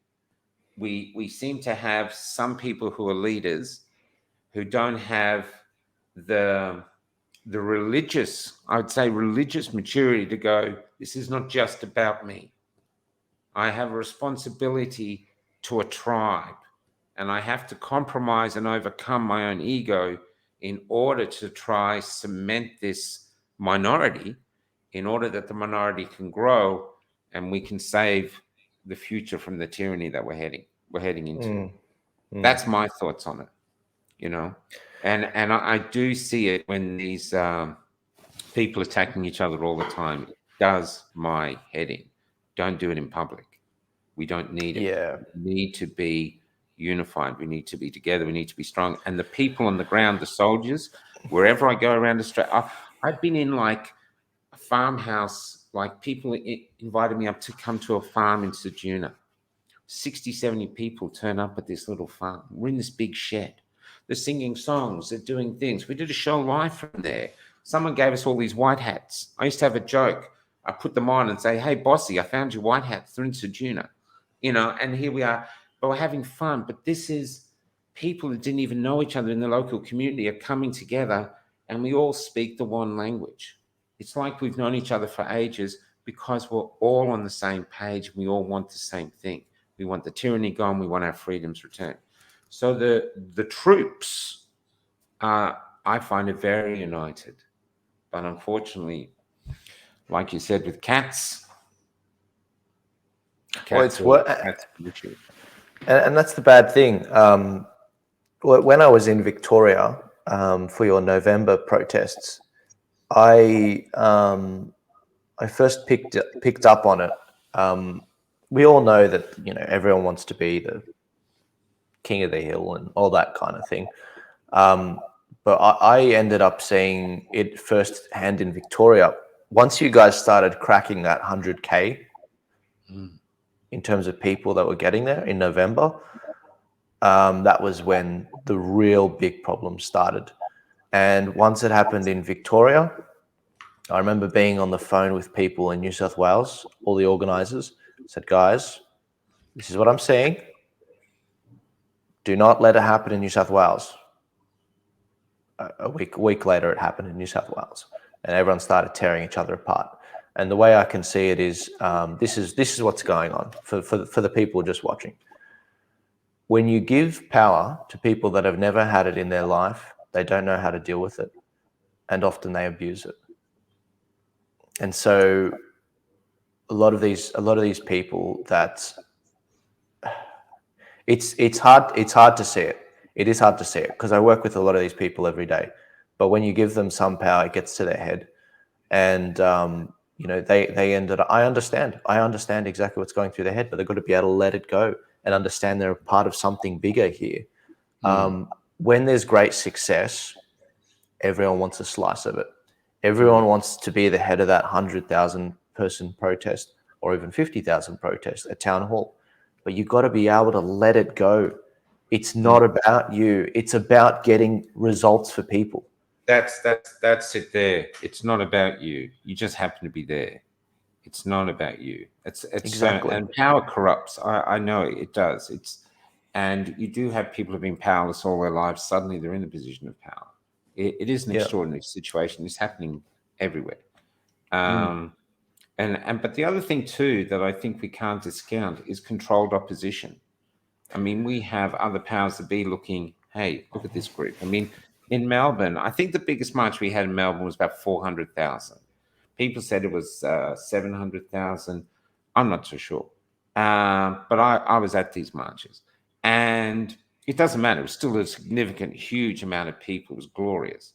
We seem to have some people who are leaders who don't have the religious, I would say religious maturity to go, this is not just about me. I have a responsibility to a tribe, and I have to compromise and overcome my own ego in order to try cement this minority, in order that the minority can grow and we can save the future from the tyranny that we're heading into. That's my thoughts on it, And I do see it when these people attacking each other all the time. It does my head in. Don't do it in public. We don't need it. Yeah. We need to be unified. We need to be together. We need to be strong. And the people on the ground, the soldiers, wherever I go around Australia, I've been in like a farmhouse, like people invited me up to come to a farm in Sejuna. 60, 70 people turn up at this little farm. We're in this big shed. They're singing songs. They're doing things. We did a show live from there. Someone gave us all these white hats. I used to have a joke. I put them on and say, hey, Bossy, I found your white hats. They're in Sejuna. And here we are. But we're having fun. But this is people that didn't even know each other in the local community are coming together, and we all speak the one language. It's like we've known each other for ages because we're all on the same page. We all want the same thing. We want the tyranny gone. We want our freedoms returned. So the troops, I find it very united. But unfortunately, like you said, with cats It's an issue. And that's the bad thing. When I was in Victoria for your November protests, I I first picked up on it, we all know that, you know, everyone wants to be the king of the hill and all that kind of thing. But I ended up seeing it firsthand in Victoria. Once you guys started cracking that 100K in terms of people that were getting there in November, that was when the real big problems started. And once it happened in Victoria, I remember being on the phone with people in New South Wales, all the organisers, said, guys, this is what I'm saying. Do not let it happen in New South Wales. A week later, it happened in New South Wales, and everyone started tearing each other apart. And the way I can see it is, this is what's going on for the people just watching. When you give power to people that have never had it in their life, they don't know how to deal with it, and often they abuse it. And so, a lot of these people that it's hard to see it. It is hard to see it because I work with a lot of these people every day. But when you give them some power, it gets to their head, and you know, they ended up. I understand exactly what's going through their head, but they've got to be able to let it go and understand they're a part of something bigger here. When there's great success, everyone wants a slice of it. Everyone wants to be the head of that 100,000 person protest or even 50,000 protest at town hall. But you've got to be able to let it go. It's not about you. It's about getting results for people. That's it there. It's not about you. You just happen to be there. It's not about you. It's Exactly. so, and power corrupts. I know it does. And you do have people who've been powerless all their lives. Suddenly they're in a position of power. It is an extraordinary situation. It's happening everywhere. And but the other thing too that I think we can't discount is controlled opposition. I mean, we have other powers that be looking, hey, look at this group. I mean, in Melbourne, I think the biggest march we had in Melbourne was about 400,000. People said it was 700,000. I'm not so sure. But I was at these marches. And it doesn't matter. It was still a significant, huge amount of people. It was glorious.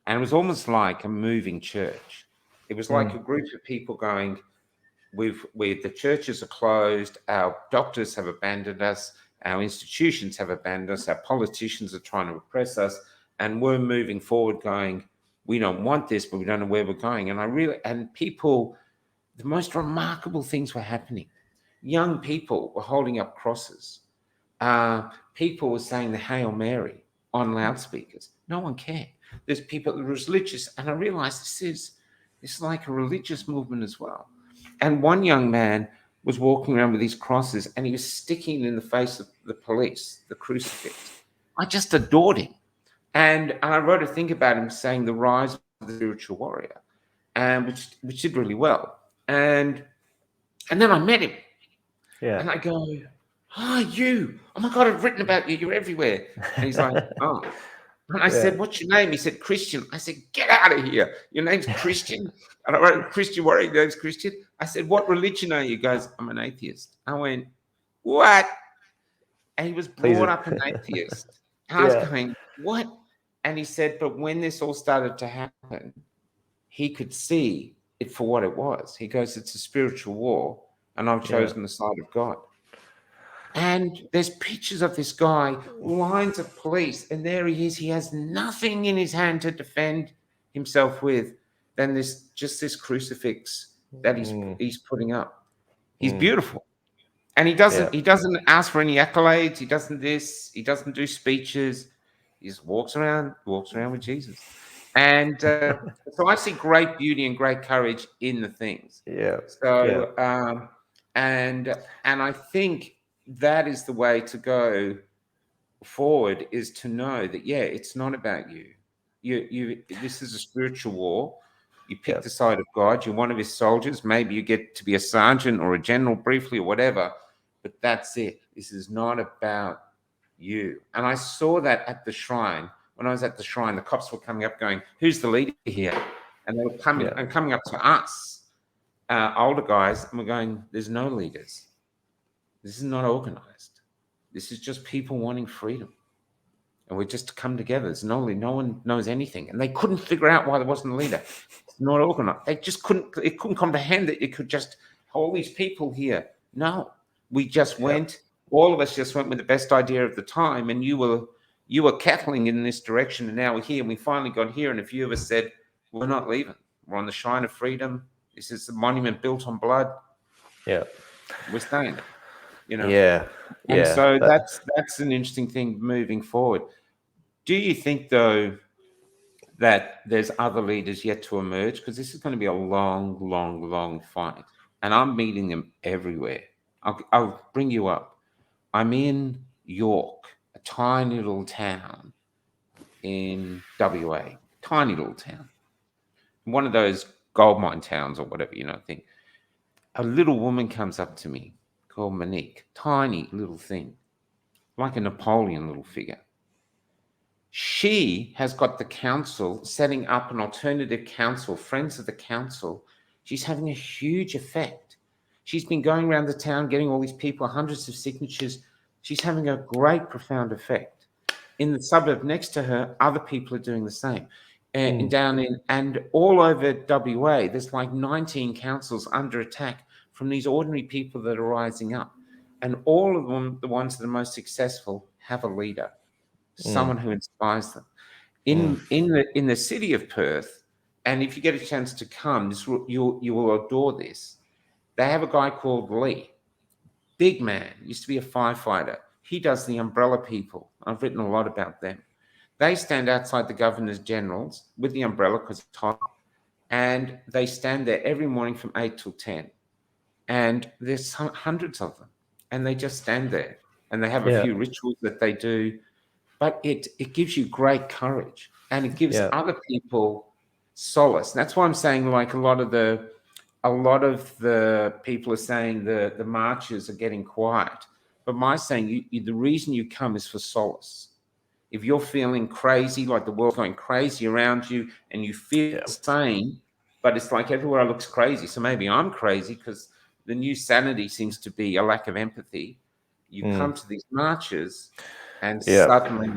And it was almost like a moving church. It was like a group of people going, the churches are closed, our doctors have abandoned us, our institutions have abandoned us, our politicians are trying to oppress us, and we're moving forward going, we don't want this, but we don't know where we're going. And people, the most remarkable things were happening. Young people were holding up crosses. People were saying the Hail Mary on loudspeakers. No one cared. There's people that were religious, and I realized it's like a religious movement as well. And one young man was walking around with these crosses, and he was sticking in the face of the police, the crucifix. I just adored him. And I wrote a thing about him saying the rise of the spiritual warrior, and which did really well. And then I met him. Yeah. And I go, you. Oh my God, I've written about you. You're everywhere. And he's like, oh. And I said, what's your name? He said, Christian. I said, get out of here. Your name's Christian? And I wrote, Christian Warrior, your name's Christian. I said, what religion are you? He goes, I'm an atheist. I went, what? And he was brought up an atheist. And I was going, what? And he said, but when this all started to happen, he could see it for what it was. He goes, it's a spiritual war, and I've chosen the side of God. And there's pictures of this guy, lines of police, and there he is. He has nothing in his hand to defend himself with than this crucifix that he's putting up. He's beautiful. And he doesn't ask for any accolades. He doesn't do speeches. He just walks around with Jesus. And so I see great beauty and great courage in the things. So and I think that is the way to go forward, is to know that it's not about you. This is a spiritual war. You pick the side of God. You're one of his soldiers. Maybe you get to be a sergeant or a general briefly or whatever, but that's it. This is not about you. And I saw that at the shrine. When I was at the shrine, the cops were coming up going, who's the leader here? And they were coming up to us, older guys, and we're going, there's no leaders. This is not organized. This is just people wanting freedom. And we're just to come together. No one knows anything. And they couldn't figure out why there wasn't a leader. not organized. They just couldn't comprehend that it could just all these people here. No, we just went. All of us just went with the best idea of the time, and you were cackling in this direction, and now we're here. And we finally got here, and a few of us said, "We're not leaving. We're on the shrine of freedom. This is the monument built on blood. Yeah. We're staying." Yeah. And so that's an interesting thing moving forward. Do you think, though, that there's other leaders yet to emerge? Because this is going to be a long, long, long fight. And I'm meeting them everywhere. I'll bring you up. I'm in York, a tiny little town in WA, tiny little town. One of those gold mine towns or whatever, thing. A little woman comes up to me called Monique, tiny little thing, like a Napoleon little figure. She has got the council setting up an alternative council, Friends of the Council. She's having a huge effect. She's been going around the town, getting all these people, hundreds of signatures. She's having a great, profound effect. In the suburb next to her, other people are doing the same. And all over WA, there's like 19 councils under attack from these ordinary people that are rising up. And all of them, the ones that are most successful, have a leader, someone who inspires them. In the city of Perth, and if you get a chance to come, you will adore this. They have a guy called Lee, big man, used to be a firefighter. He does the umbrella people. I've written a lot about them. They stand outside the Governors Generals with the umbrella because it's hot, and they stand there every morning from 8 till 10. And there's hundreds of them, and they just stand there, and they have a few rituals that they do. But it gives you great courage, and it gives other people solace. That's why I'm saying, like, a lot of the people are saying the marches are getting quiet. But my saying, the reason you come is for solace. If you're feeling crazy, like the world's going crazy around you, and you feel sane, but it's like everywhere looks crazy. So maybe I'm crazy because the new sanity seems to be a lack of empathy. You come to these marches, and suddenly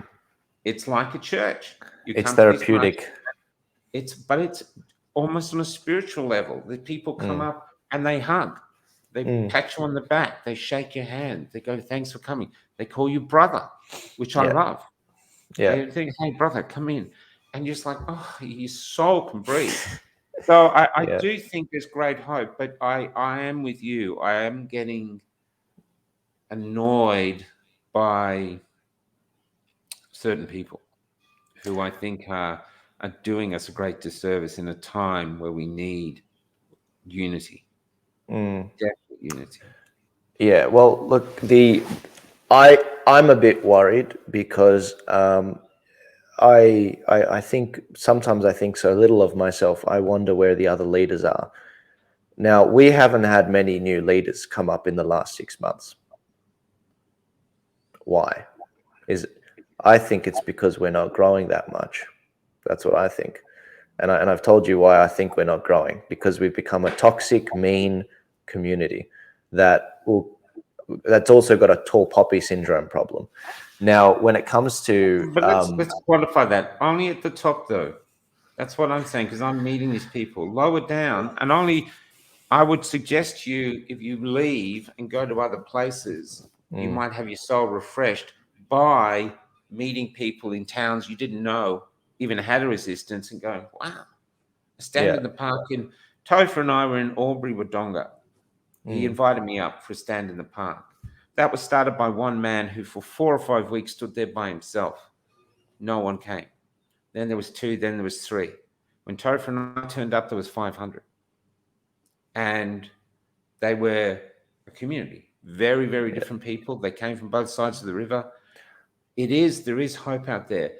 it's like a church. It's therapeutic. It's almost on a spiritual level. The people come up and they hug. They pat you on the back. They shake your hand. They go, "Thanks for coming." They call you brother, which I love. Yeah. They think, "Hey, brother, come in." And you're just like, oh, your soul can breathe. So I do think there's great hope, but I am with you. I am getting annoyed by certain people who I think are doing us a great disservice in a time where we need unity, definite unity. Yeah, well, look, I'm a bit worried because I think sometimes I think so little of myself. I wonder where the other leaders are. Now, we haven't had many new leaders come up in the last 6 months. Why? I think it's because we're not growing that much. That's what I think. And I've told you why I think we're not growing, because we've become a toxic, mean community that's also got a tall poppy syndrome problem. Now, when it comes to... But let's qualify that. Only at the top, though. That's what I'm saying, because I'm meeting these people. Lower down, and I would suggest you, if you leave and go to other places, you might have your soul refreshed by meeting people in towns you didn't know even had a resistance, and going, wow. Stand in the park in Topher and I were in Albury, Wodonga. He invited me up for a stand in the park. That was started by one man who for 4 or 5 weeks stood there by himself. No one came. Then there was 2, then there was 3. When Topher and I turned up, there was 500. And they were a community. Very, very different people. They came from both sides of the river. There is hope out there.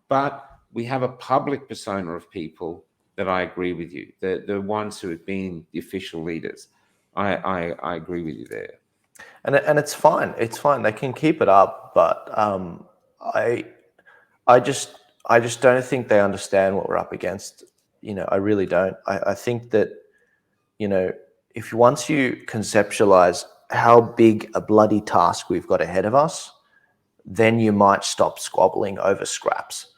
But we have a public persona of people that I agree with you. The ones who have been the official leaders. I agree with you there. And it's fine. It's fine. They can keep it up, but I just don't think they understand what we're up against. I really don't. I think that, if once you conceptualize how big a bloody task we've got ahead of us, then you might stop squabbling over scraps.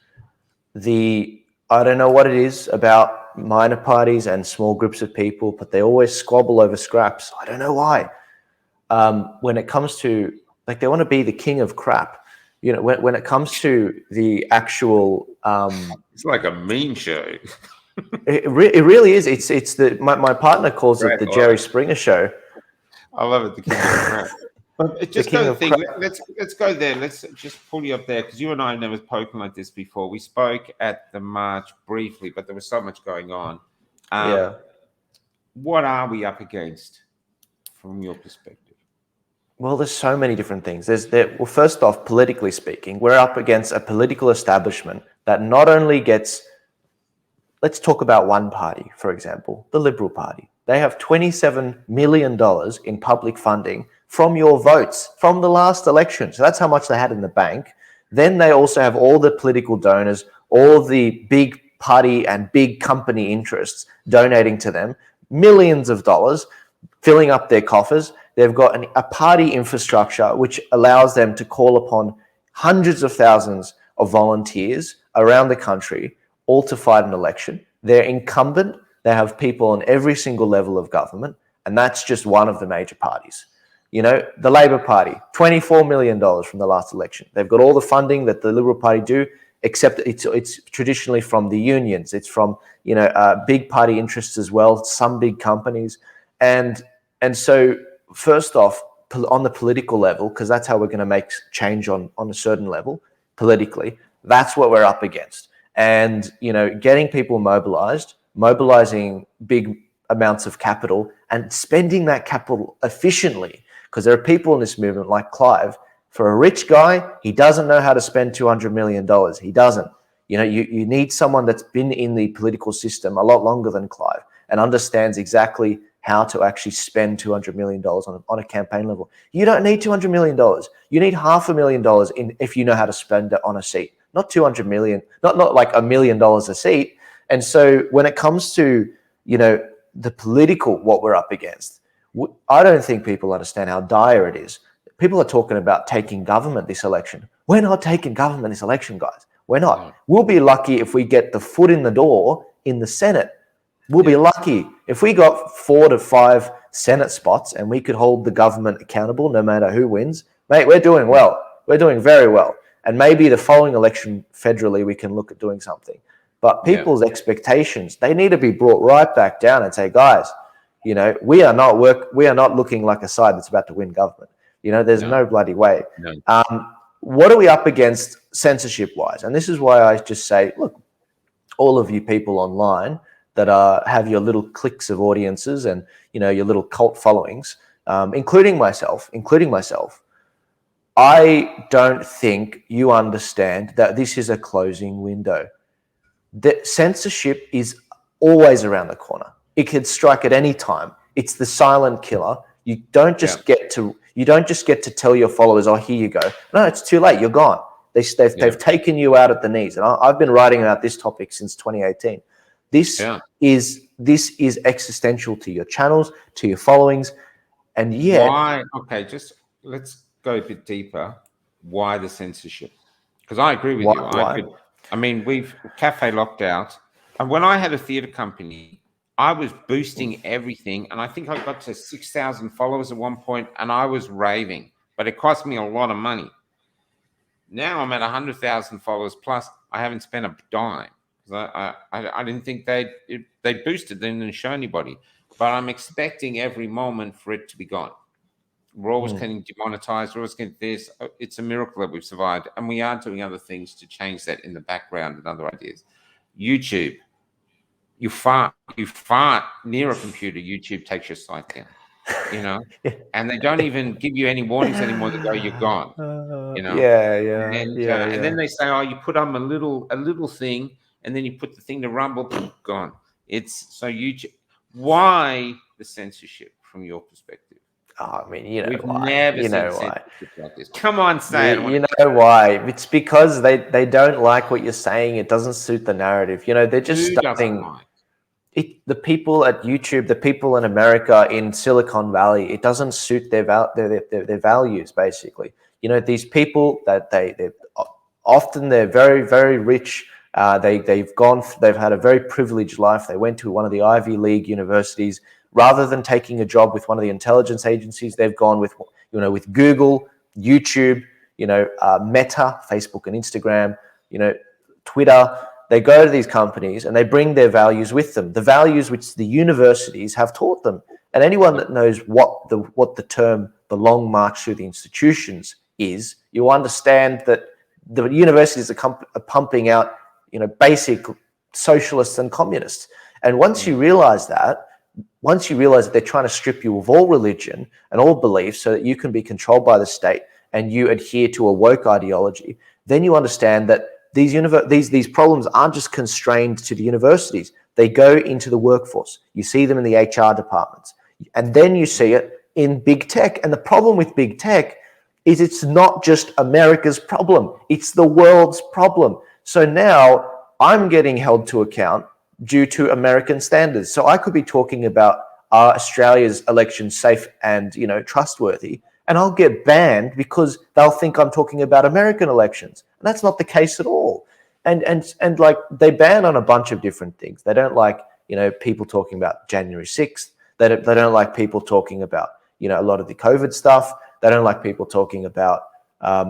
I don't know what it is about minor parties and small groups of people, but they always squabble over scraps. I don't know why. When it comes to, like, they want to be the king of crap. You know, when it comes to the actual, it's like a meme show. it really is. It's my partner calls it the Jerry Springer show. I love it, the king of crap. But just go think. Let's go there. Let's just pull you up there, because you and I have never spoken like this before. We spoke at the march briefly, but there was so much going on. Yeah. What are we up against from your perspective? Well, there's so many different things. Well, first off, politically speaking, we're up against a political establishment that not only gets, let's talk about one party, for example, the Liberal Party. They have $27 million in public funding from your votes from the last election. So that's how much they had in the bank. Then they also have all the political donors, all the big party and big company interests donating to them, millions of dollars, filling up their coffers. They've got a party infrastructure which allows them to call upon hundreds of thousands of volunteers around the country, all to fight an election. They're incumbent. They have people on every single level of government, and that's just one of the major parties. You know, the Labor Party, $24 million from the last election. They've got all the funding that the Liberal Party do, except it's traditionally from the unions. It's from, you know, big party interests as well, some big companies. And so, first off, on the political level, because that's how we're going to make change on a certain level, politically, that's what we're up against. And, you know, getting people mobilizing big amounts of capital and spending that capital efficiently. Because there are people in this movement like Clive. For a rich guy, he doesn't know how to spend $200 million. He doesn't. You know, you need someone that's been in the political system a lot longer than Clive and understands exactly how to actually spend $200 million on a campaign level. You don't need $200 million. You need $500,000 if you know how to spend it on a seat. Not $200 million, not like $1 million a seat. And so when it comes to, you know, the political, what we're up against, I don't think people understand how dire it is. People are talking about taking government this election. We're not taking government this election, guys. We're not. No. We'll be lucky if we get the foot in the door in the Senate. We'll be lucky if we got 4 to 5 Senate spots and we could hold the government accountable no matter who wins. Mate, we're doing well. We're doing very well. And maybe the following election federally, we can look at doing something. But people's expectations, they need to be brought right back down and say, guys, you know, we are not looking like a side that's about to win government. You know, there's no bloody way. No. What are we up against censorship-wise? And this is why I just say, look, all of you people online that have your little cliques of audiences and, you know, your little cult followings, including myself, I don't think you understand that this is a closing window. That censorship is always around the corner. It could strike at any time. It's the silent killer. You don't just get to tell your followers, "Oh, here you go." No, it's too late. You're gone. They've taken you out at the knees. And I've been writing about this topic since 2018. This is existential to your channels, to your followings, and why? Okay, just let's go a bit deeper. Why the censorship? Because I agree with you. I mean, we've cafe locked out, and when I had a theatre company, I was boosting everything, and I think I got to 6,000 followers at one point, and I was raving, but it cost me a lot of money. Now I'm at 100,000 followers plus. I haven't spent a dime. I didn't think they boosted. They didn't show anybody, but I'm expecting every moment for it to be gone. We're always getting demonetized. We're always getting this. It's a miracle that we've survived, and we are doing other things to change that in the background and other ideas. YouTube, you fart near a computer, YouTube takes your site down. You know, and they don't even give you any warnings anymore. They go, "You're gone." You know, and then they say, "Oh, you put on a little thing." And then you put the thing to rumble, gone. It's so YouTube. Why the censorship from your perspective? Oh, I mean, you know, we've why. never you know seen why. Like this. Come on, say it. You know why? It's because they don't like what you're saying. It doesn't suit the narrative. You know, they're just starting. The people at YouTube, the people in America, in Silicon Valley, it doesn't suit their values. Basically, you know, these people that they're very, very rich, They've had a very privileged life. They went to one of the Ivy League universities. Rather than taking a job with one of the intelligence agencies, they've gone with, with Google, YouTube, Meta, Facebook and Instagram, Twitter. They go to these companies and they bring their values with them, the values which the universities have taught them. And anyone that knows what the term the long march through the institutions is, you understand that the universities are pumping out, basic socialists and communists. And once you realize that they're trying to strip you of all religion and all beliefs so that you can be controlled by the state and you adhere to a woke ideology, then you understand that these problems aren't just constrained to the universities. They go into the workforce. You see them in the HR departments. And then you see it in big tech. And the problem with big tech is it's not just America's problem. It's the world's problem. So now I'm getting held to account due to American standards. So I could be talking about are Australia's elections safe and trustworthy, and I'll get banned because they'll think I'm talking about American elections. And that's not the case at all. And like they ban on a bunch of different things. They don't like, people talking about January 6th. They don't like people talking about, a lot of the COVID stuff. They don't like people talking about,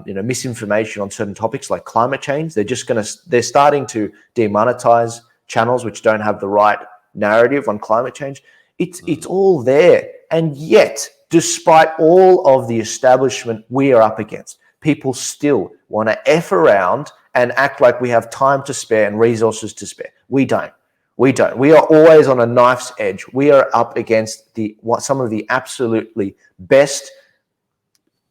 misinformation on certain topics like climate change. They're starting to demonetize channels which don't have the right narrative on climate change. It's all there. And yet, despite all of the establishment we are up against, people still want to F around and act like we have time to spare and resources to spare. We don't. We are always on a knife's edge. We are up against some of the absolutely best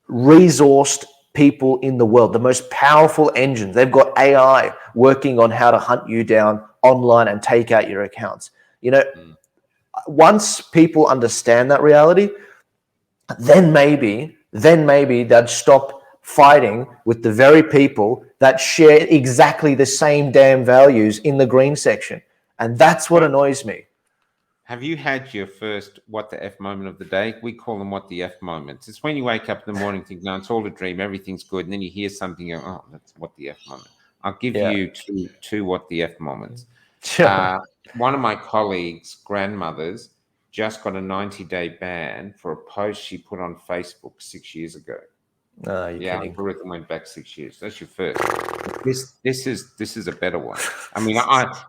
resourced people in the world, the most powerful engines. They've got AI working on how to hunt you down online and take out your accounts. Once people understand that reality, then maybe they'd stop fighting with the very people that share exactly the same damn values in the green section. And that's what annoys me. Have you had your first what the F moment of the day? We call them what the F moments. It's when you wake up in the morning thinking, no, it's all a dream, everything's good. And then you hear something, you go, oh, that's what the F moment. I'll give you two what the F moments. Sure. One of my colleagues' grandmothers just got a 90-day ban for a post she put on Facebook 6 years ago. No, you're kidding. Algorithm went back 6 years. That's your first. This is a better one. I mean,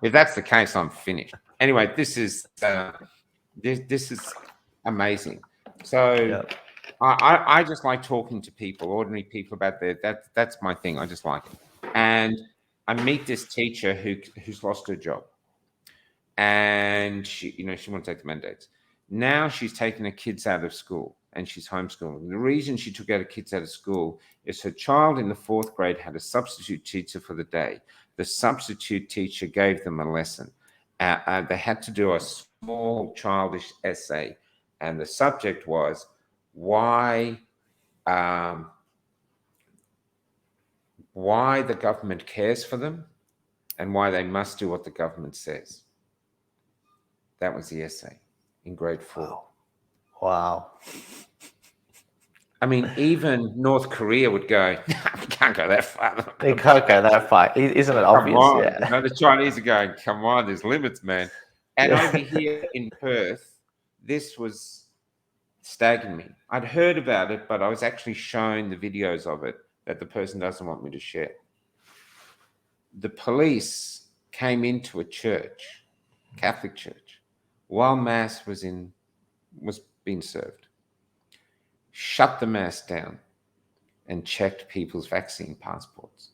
if that's the case, I'm finished. Anyway, this is amazing. So I just like talking to people, ordinary people, about that's my thing. I just like it. And I meet this teacher who's lost her job, and she won't take the mandates. Now she's taking her kids out of school and she's homeschooling. The reason she took her kids out of school is her child in the 4th grade had a substitute teacher for the day. The substitute teacher gave them a lesson. They had to do a small childish essay, and the subject was why the government cares for them and why they must do what the government says. That was the essay in grade 4. Wow. I mean, even North Korea would go, no, we can't go that far. They can't go that far. Isn't it obvious? Come on. Yeah. No, the Chinese are going, come on, there's limits, man. And over here in Perth, this was staggering me. I'd heard about it, but I was actually shown the videos of it that the person doesn't want me to share. The police came into a church, Catholic church, while Mass was being served, shut the Mass down, and checked people's vaccine passports.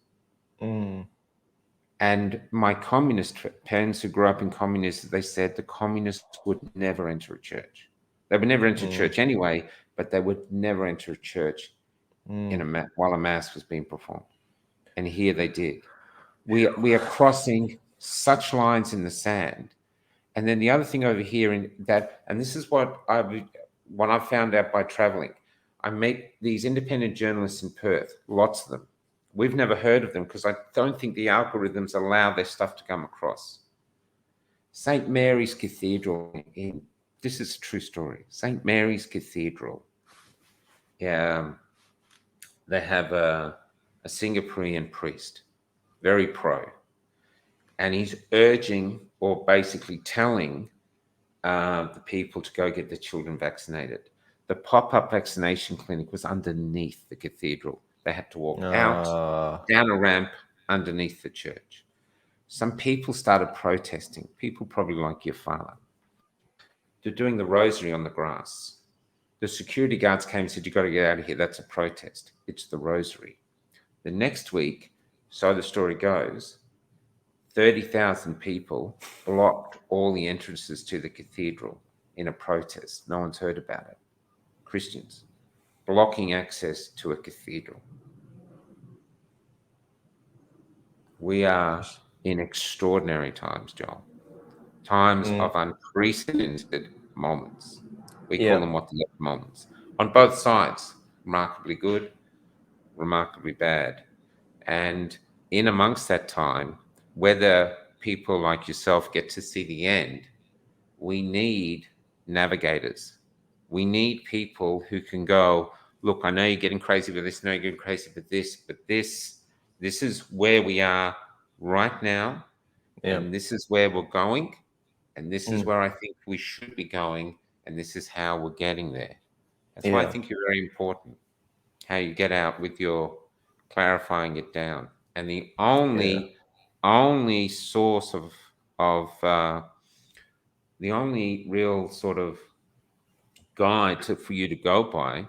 And my communist parents who grew up in communism, they said the communists would never enter a church. They would never enter church anyway, but they would never enter a church while a Mass was being performed. And here they did. We are crossing such lines in the sand. And then the other thing over here and this is what I found out by traveling. I meet these independent journalists in Perth, lots of them. We've never heard of them because I don't think the algorithms allow their stuff to come across. St. Mary's Cathedral, this is a true story. St. Mary's Cathedral, they have a Singaporean priest, very pro. and he's urging or basically telling the people to go get their children vaccinated. The pop-up vaccination clinic was underneath the cathedral. They had to walk out, down a ramp, underneath the church. Some people started protesting, people probably like your father. They're doing the rosary on the grass. The security guards came and said, "You've got to get out of here. That's a protest. It's the rosary." The next week, so the story goes, 30,000 people blocked all the entrances to the cathedral in a protest. No one's heard about it. Christians blocking access to a cathedral. We are in extraordinary times, Joel. Times of unprecedented moments. We call them what the moments. On both sides, remarkably good, remarkably bad. And in amongst that time, whether people like yourself get to see the end, we need navigators. We need people who can go, look, I know you're getting crazy with this, I know you're getting crazy with this, but this is where we are right now, and this is where we're going, and this is where I think we should be going, and this is how we're getting there. That's why I think you're very important, how you get out with your clarifying it down. And the only source of the only real sort of guide for you to go by,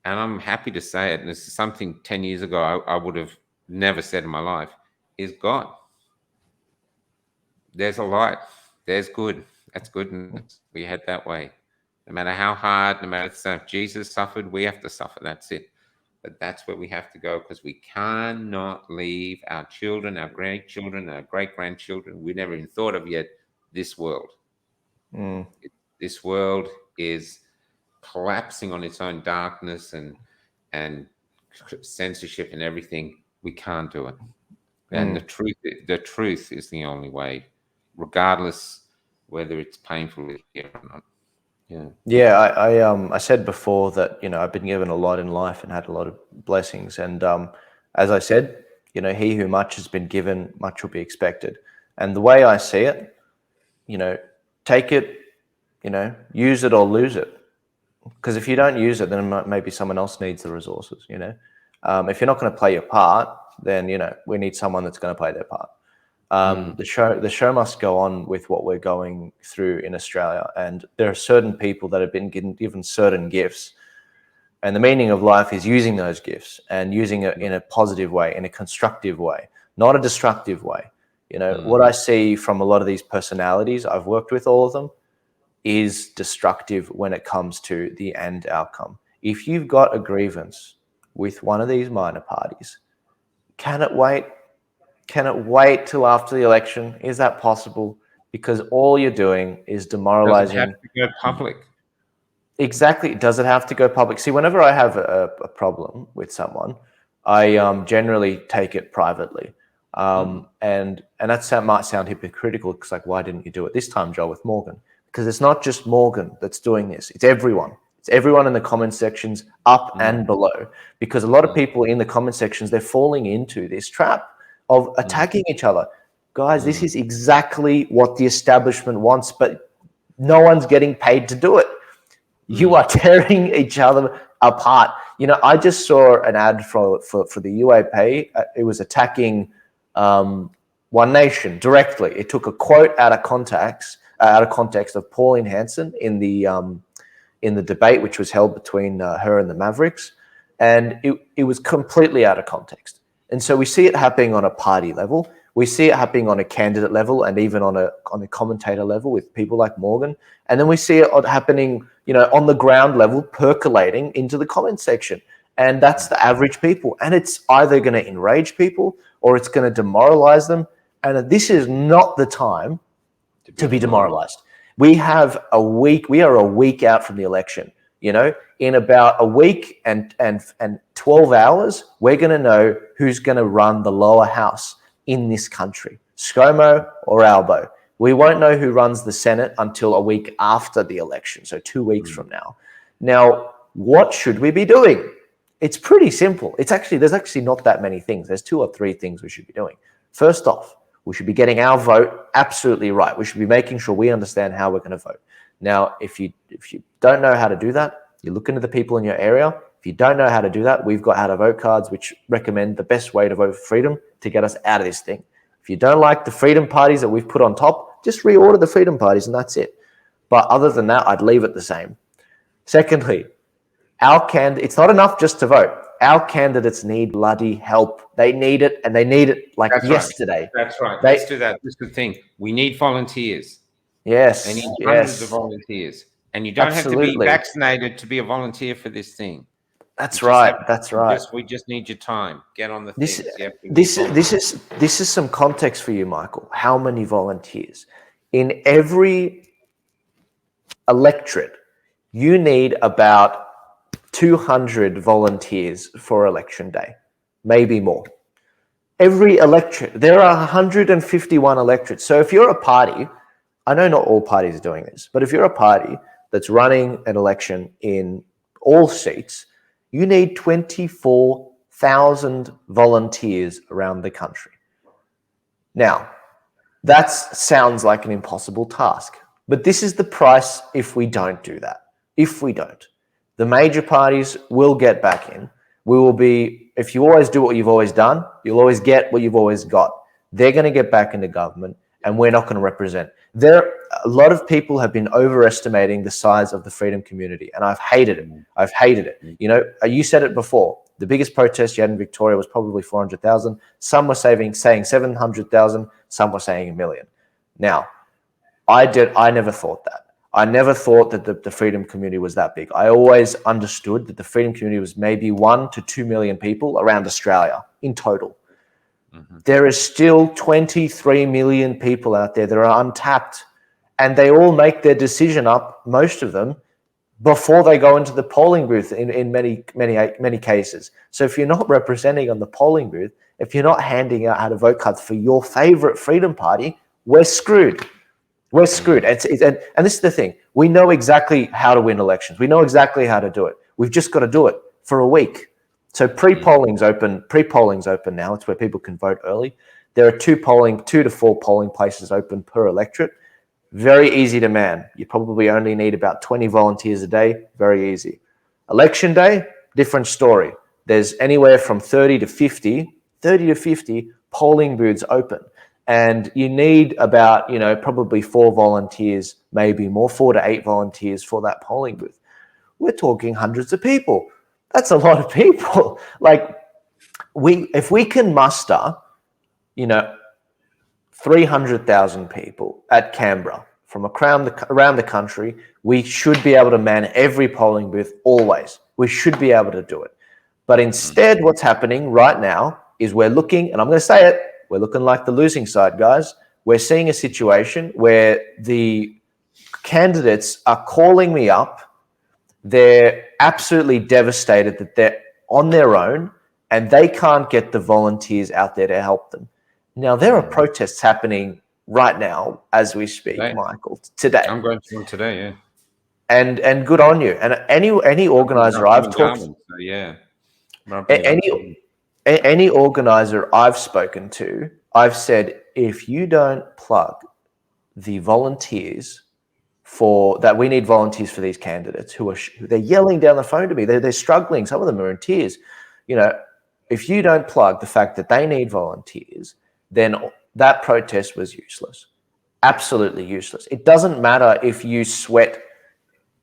and I'm happy to say it, and this is something 10 years ago I would have never said in my life, is God. There's a light. There's good. That's goodness. We head that way. No matter how hard, no matter if Jesus suffered, we have to suffer. That's it. But that's where we have to go, because we cannot leave our children, our grandchildren, our great-grandchildren, we never even thought of yet, this world. This world is collapsing on its own darkness and censorship and everything. We can't do it. And the truth is the only way, regardless whether it's painful to hear or not. I said before that, I've been given a lot in life and had a lot of blessings. And as I said, he who much has been given, much will be expected. And the way I see it, take it, use it or lose it. Because if you don't use it, then maybe someone else needs the resources, If you're not going to play your part, then, we need someone that's going to play their part. The show must go on with what we're going through in Australia. And there are certain people that have been given certain gifts. And the meaning of life is using those gifts and using it in a positive way, in a constructive way, not a destructive way. What I see from a lot of these personalities, I've worked with all of them, is destructive when it comes to the end outcome. If you've got a grievance with one of these minor parties, can it wait? Can it wait till after the election? Is that possible? Because all you're doing is demoralizing. Does it have to go public? Exactly. Does it have to go public? See, whenever I have a problem with someone, I generally take it privately. And that might sound hypocritical, because why didn't you do it this time, Joel, with Morgan? Because it's not just Morgan that's doing this. It's everyone. It's everyone in the comment sections, up and below. Because a lot of people in the comment sections, they're falling into this trap of attacking each other. Guys, this is exactly what the establishment wants, but no one's getting paid to do it. You are tearing each other apart. I just saw an ad for the UAP. It was attacking One Nation directly. It took a quote out of context of Pauline Hanson in the debate which was held between her and the Mavericks, and it was completely out of context. And so we see it happening on a party level. We see it happening on a candidate level, and even on a commentator level with people like Morgan. And then we see it happening, on the ground level, percolating into the comment section. And that's the average people. And it's either going to enrage people or it's going to demoralize them. And this is not the time to be demoralized. We are a week out from the election. In about a week and 12 hours, we're going to know who's going to run the lower house in this country, ScoMo or Albo. We won't know who runs the Senate until a week after the election, so 2 weeks from now. Now, what should we be doing? It's pretty simple. There's actually not that many things. There's 2 or 3 things we should be doing. First off, We should be getting our vote absolutely right. We should be making sure we understand how we're going to vote. Now, if you don't know how to do that, you look into the people in your area. If you don't know how to do that, we've got how to vote cards, which recommend the best way to vote for freedom to get us out of this thing. If you don't like the freedom parties that we've put on top, just reorder the freedom parties and that's it. But other than that, I'd leave it the same. Secondly, it's not enough just to vote. Our candidates need bloody help. They need it, and they need it like yesterday. That's right. Let's do that. This is the thing. We need volunteers. Yes. They need hundreds of volunteers. And you don't have to be vaccinated to be a volunteer for this thing. That's right. That's right. We just need your time. Get on the this. things. This is some context for you, Michael. How many volunteers? In every electorate, you need about 200 volunteers for election day, maybe more. Every electorate, there are 151 electorates. So if you're a party, I know not all parties are doing this, but if you're a party that's running an election in all seats, you need 24,000 volunteers around the country. Now, that sounds like an impossible task, but this is the price if we don't do that. If we don't. The major parties will get back in. We will be, if you always do what you've always done, you'll always get what you've always got. They're going to get back into government and we're not going to represent. A lot of people have been overestimating the size of the freedom community and I've hated it. I've hated it. You know, you said it before. The biggest protest you had in Victoria was probably 400,000. Some were saying 700,000. Some were saying 1 million. Now, I never thought that. I never thought that the freedom community was that big. I always understood that the freedom community was maybe 1 to 2 million people around Australia in total. Mm-hmm. There is still 23 million people out there that are untapped, and they all make their decision up, most of them, before they go into the polling booth in many cases. So if you're not representing on the polling booth, if you're not handing out how to vote cards for your favorite freedom party, we're screwed. We're screwed. And this is the thing. We know exactly how to win elections. We know exactly how to do it. We've just got to do it for a week. So pre-polling's open. Pre-polling's open now. It's where people can vote early. There are 2 to 4 polling places open per electorate. Very easy to man. You probably only need about 20 volunteers a day. Very easy. Election day, different story. There's anywhere from 30 to 50 polling booths open. And you need about, probably 4 volunteers, maybe more, 4 to 8 volunteers for that polling booth. We're talking hundreds of people. That's a lot of people. Like, if we can muster, 300,000 people at Canberra from around the country, we should be able to man every polling booth always. We should be able to do it. But instead, what's happening right now is we're looking, and I'm going to say it, we're looking like the losing side, guys. We're seeing a situation where the candidates are calling me up. They're absolutely devastated that they're on their own and they can't get the volunteers out there to help them. Now, there are protests happening right now as we speak, Michael, today. I'm going to one today, yeah. And good on you. And any organizer I've talked to, any organizer I've spoken to, I've said, if you don't plug the volunteers we need volunteers for these candidates they're yelling down the phone to me. They're struggling. Some of them are in tears. If you don't plug the fact that they need volunteers, then that protest was useless. Absolutely useless. It doesn't matter if you sweat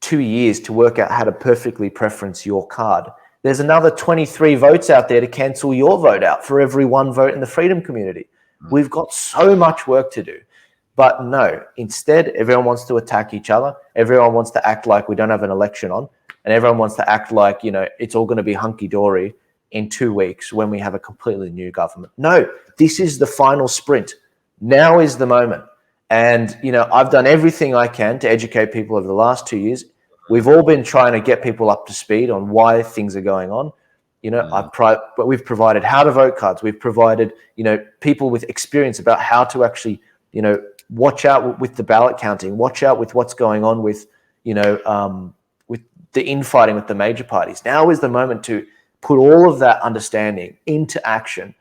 2 years to work out how to perfectly preference your card. There's another 23 votes out there to cancel your vote out for every 1 vote in the freedom community. We've got so much work to do. But no, instead, everyone wants to attack each other. Everyone wants to act like we don't have an election on. And everyone wants to act like, it's all going to be hunky-dory in 2 weeks when we have a completely new government. No, this is the final sprint. Now is the moment. And, I've done everything I can to educate people over the last 2 years. We've all been trying to get people up to speed on why things are going on. But we've provided how to vote cards. We've provided, people with experience about how to actually, watch out with the ballot counting, watch out with what's going on with, with the infighting with the major parties. Now is the moment to put all of that understanding into action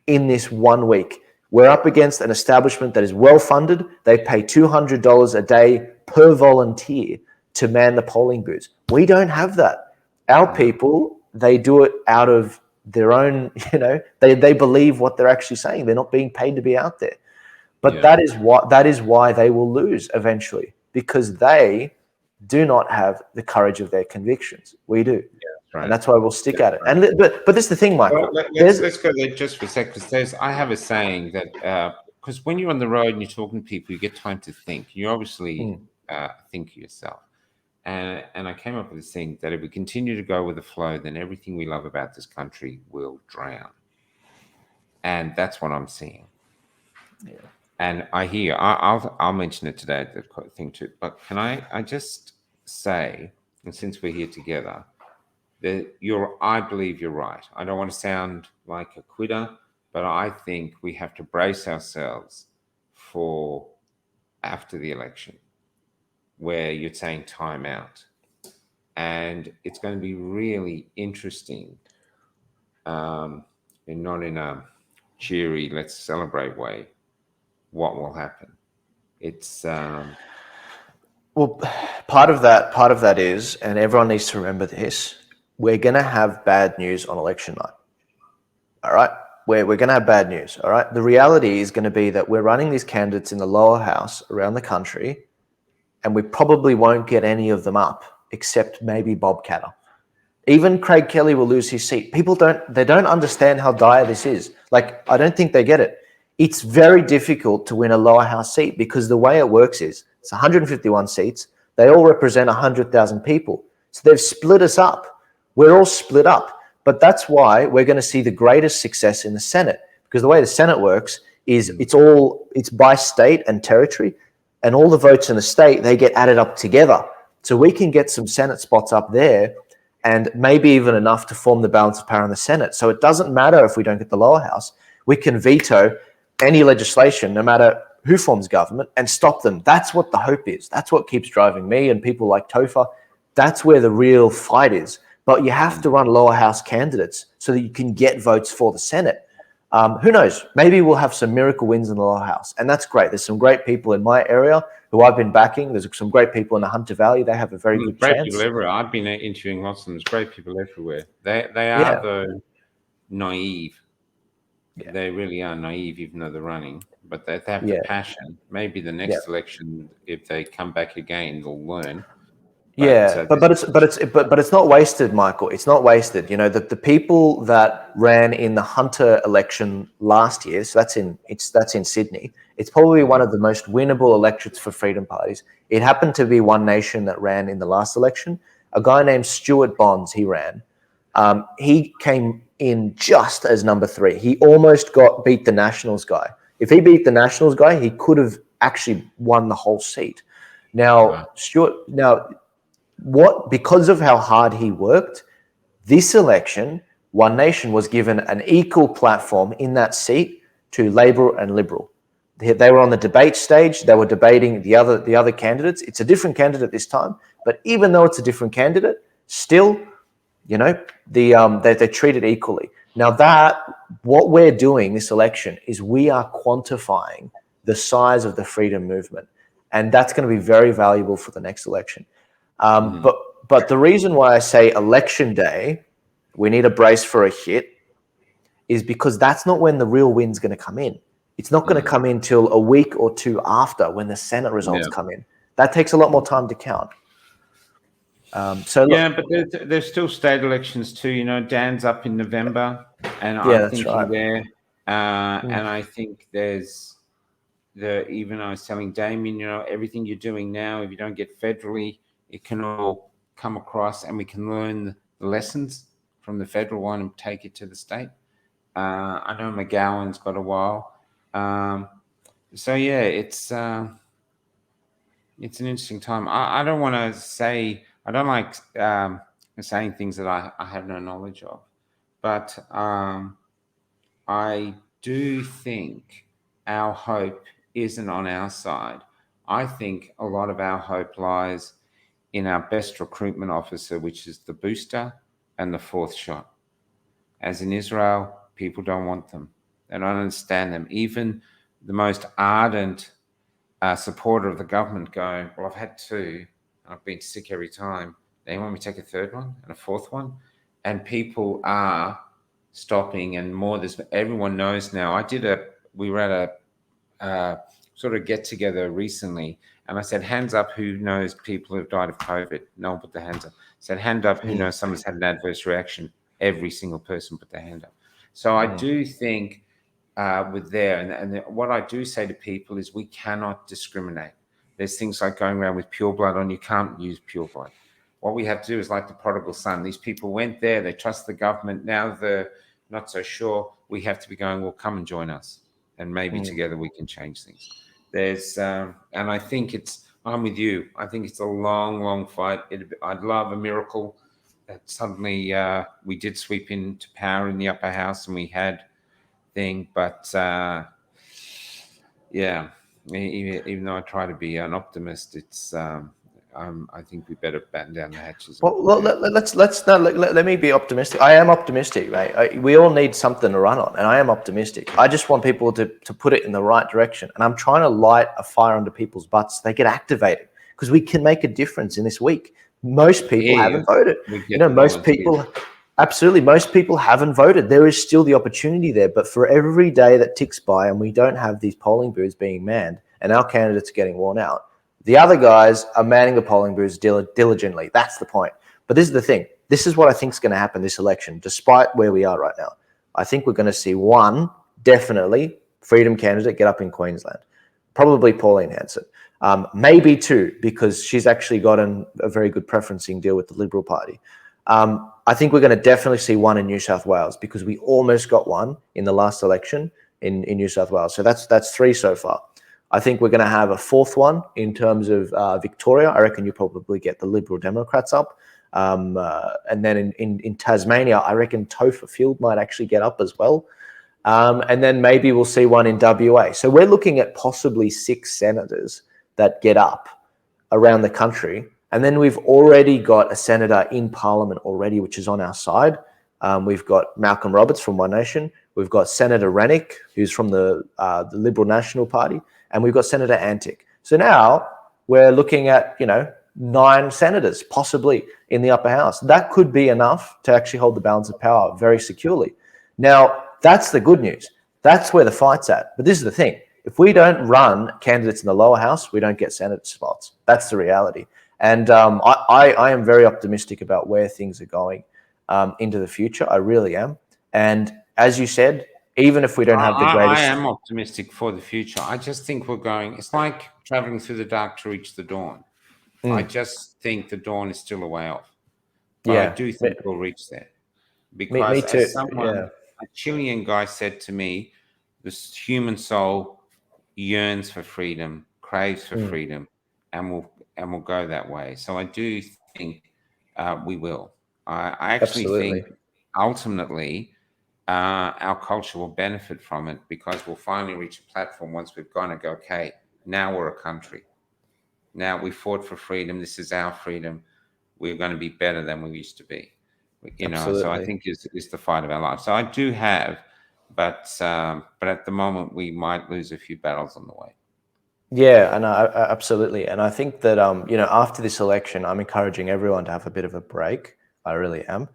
in this 1 week. We're up against an establishment that is well-funded. They pay $200 a day per volunteer to man the polling booths. We don't have that. Our people, they do it out of their own, they believe what they're actually saying. They're not being paid to be out there. But that is why they will lose eventually, because they do not have the courage of their convictions. We do. Right. And that's why we'll stick at it. And but this is the thing, Michael. Well, let's go there just for a sec, because I have a saying that because when you're on the road and you're talking to people, you get time to think. You obviously think yourself. And I came up with this thing that if we continue to go with the flow, then everything we love about this country will drown. And that's what I'm seeing. Yeah. And I hear, I'll mention it today, the thing too. But can I just say, and since we're here together, that I believe you're right. I don't want to sound like a quitter, but I think we have to brace ourselves for after the election, where you're saying time out. And it's going to be really interesting, and not in a cheery, let's celebrate way, what will happen. It's well, part of that is, and everyone needs to remember this, we're going to have bad news on election night. All right? We're going to have bad news. All right? The reality is going to be that we're running these candidates in the lower house around the country, and we probably won't get any of them up, except maybe Bob Katter. Even Craig Kelly will lose his seat. People don't understand how dire this is. Like, I don't think they get it. It's very difficult to win a lower house seat, because the way it works is it's 151 seats. They all represent 100,000 people. So they've split us up. We're all split up. But that's why we're going to see the greatest success in the Senate, because the way the Senate works is it's by state and territory, and all the votes in the state, they get added up together. So we can get some Senate spots up there, and maybe even enough to form the balance of power in the Senate. So it doesn't matter if we don't get the lower house. We can veto any legislation, no matter who forms government, and stop them. That's what the hope is. That's what keeps driving me and people like Topher. That's where the real fight is. But you have to run lower house candidates so that you can get votes for the Senate. Who knows? Maybe we'll have some miracle wins in the lower house. And that's great. There's some great people in my area who I've been backing. There's some great people in the Hunter Valley. They have a very good chance. Great people everywhere. I've been interviewing lots of them. There's great people everywhere. They are, though, naive. Yeah. They really are naive, even though they're running. But they have the passion. Maybe the next election, if they come back again, they'll learn. But it's not wasted, Michael. It's not wasted. The people that ran in the Hunter election last year, so that's in Sydney. It's probably one of the most winnable electorates for freedom parties. It happened to be One Nation that ran in the last election. A guy named Stuart Bonds, he ran. He came in just as number 3. He almost beat the Nationals guy. If he beat the Nationals guy, he could have actually won the whole seat. Now, because of how hard he worked, this election, One Nation was given an equal platform in that seat to Labor and Liberal. They were on the debate stage. They were debating the other candidates. It's a different candidate this time, but even though it's a different candidate, still, they're treated equally. Now what we're doing this election is we are quantifying the size of the freedom movement, and that's going to be very valuable for the next election. But the reason why I say election day, we need a brace for a hit, is because that's not when the real win's going to come in. It's not going to come in till a week or two after, when the Senate results come in. That takes a lot more time to count. But there's still state elections too. Dan's up in November, and I'm thinking there. And I think there's even I was telling Damien, everything you're doing now, if you don't get federally, it can all come across, and we can learn the lessons from the federal one and take it to the state. I know McGowan's got a while. It's an interesting time. I don't want to say, I don't like saying things that I have no knowledge of, but I do think our hope isn't on our side. I think a lot of our hope lies in our best recruitment officer, which is the booster and the 4th shot. As in Israel, people don't want them. They don't understand them. Even the most ardent supporter of the government going, well, I've had two, and I've been sick every time. They want me to take a third one and a fourth one. And people are stopping, and more. Everyone knows now. We were at a sort of get together recently, and I said, hands up who knows people who've died of COVID. No one put their hands up. I said, hand up who knows someone's had an adverse reaction. Every single person put their hand up. So I do think with there, and what I do say to people is we cannot discriminate. There's things like going around with pure blood on. You can't use pure blood. What we have to do is like the prodigal son. These people went there. They trust the government. Now they're not so sure. We have to be going, well, come and join us. And maybe together we can change things. And I think I'm with you. I think it's a long, long fight. I'd love a miracle that suddenly we did sweep into power in the upper house and we had thing. But yeah, even though I try to be an optimist, I think we better batten down the hatches. Well, let me be optimistic. I am optimistic, right? We all need something to run on, and I am optimistic. I just want people to put it in the right direction, and I'm trying to light a fire under people's butts so they get activated, because we can make a difference in this week. Most people haven't voted. Most people, absolutely, most people haven't voted. There is still the opportunity there, but for every day that ticks by and we don't have these polling booths being manned and our candidates are getting worn out, the other guys are manning the polling booths diligently. That's the point. But this is the thing. This is what I think is going to happen this election, despite where we are right now. I think we're going to see one, definitely, Freedom candidate get up in Queensland. Probably Pauline Hanson. Maybe two, because she's actually gotten a very good preferencing deal with the Liberal Party. I think we're going to definitely see one in New South Wales, because we almost got one in the last election in New South Wales. So that's three so far. I think we're going to have a fourth one in terms of Victoria. I reckon you probably get the Liberal Democrats up. And then in Tasmania, I reckon Topher Field might actually get up as well. And then maybe we'll see one in WA. So we're looking at possibly 6 senators that get up around the country. And then we've already got a senator in Parliament already, which is on our side. We've got Malcolm Roberts from One Nation. We've got Senator Rennick, who's from the Liberal National Party. And we've got Senator Antic. So now we're looking at, 9 senators possibly in the upper house. That could be enough to actually hold the balance of power very securely. Now, that's the good news. That's where the fight's at. But this is the thing. If we don't run candidates in the lower house, we don't get Senate spots. That's the reality. And I am very optimistic about where things are going into the future. I really am. And as you said, even if we don't have the greatest... I am optimistic for the future. I just think it's like traveling through the dark to reach the dawn. I just think the dawn is still a way off. But I do think we'll reach there. Because me too. as a Chilean guy said to me, this human soul yearns for freedom, craves for freedom, and will go that way. So I do think we will. I actually think ultimately our culture will benefit from it, because we'll finally reach a platform once we've gone and go, okay, now we're a country. Now we fought for freedom. This is our freedom. We're going to be better than we used to be. So I think it's the fight of our lives. So I do have, but at the moment we might lose a few battles on the way. Yeah, and absolutely. And I think that, after this election, I'm encouraging everyone to have a bit of a break. I really am.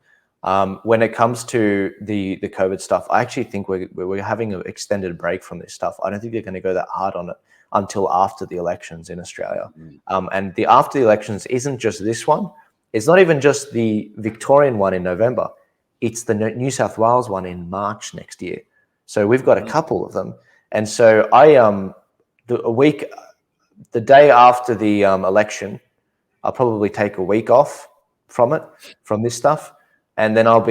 When it comes to the COVID stuff, I actually think we're having an extended break from this stuff. I don't think they're going to go that hard on it until after the elections in Australia. And the after the elections isn't just this one. It's not even just the Victorian one in November. It's the New South Wales one in March next year. So we've got a couple of them. And so the day after the election, I'll probably take a week off from this stuff. And then I'll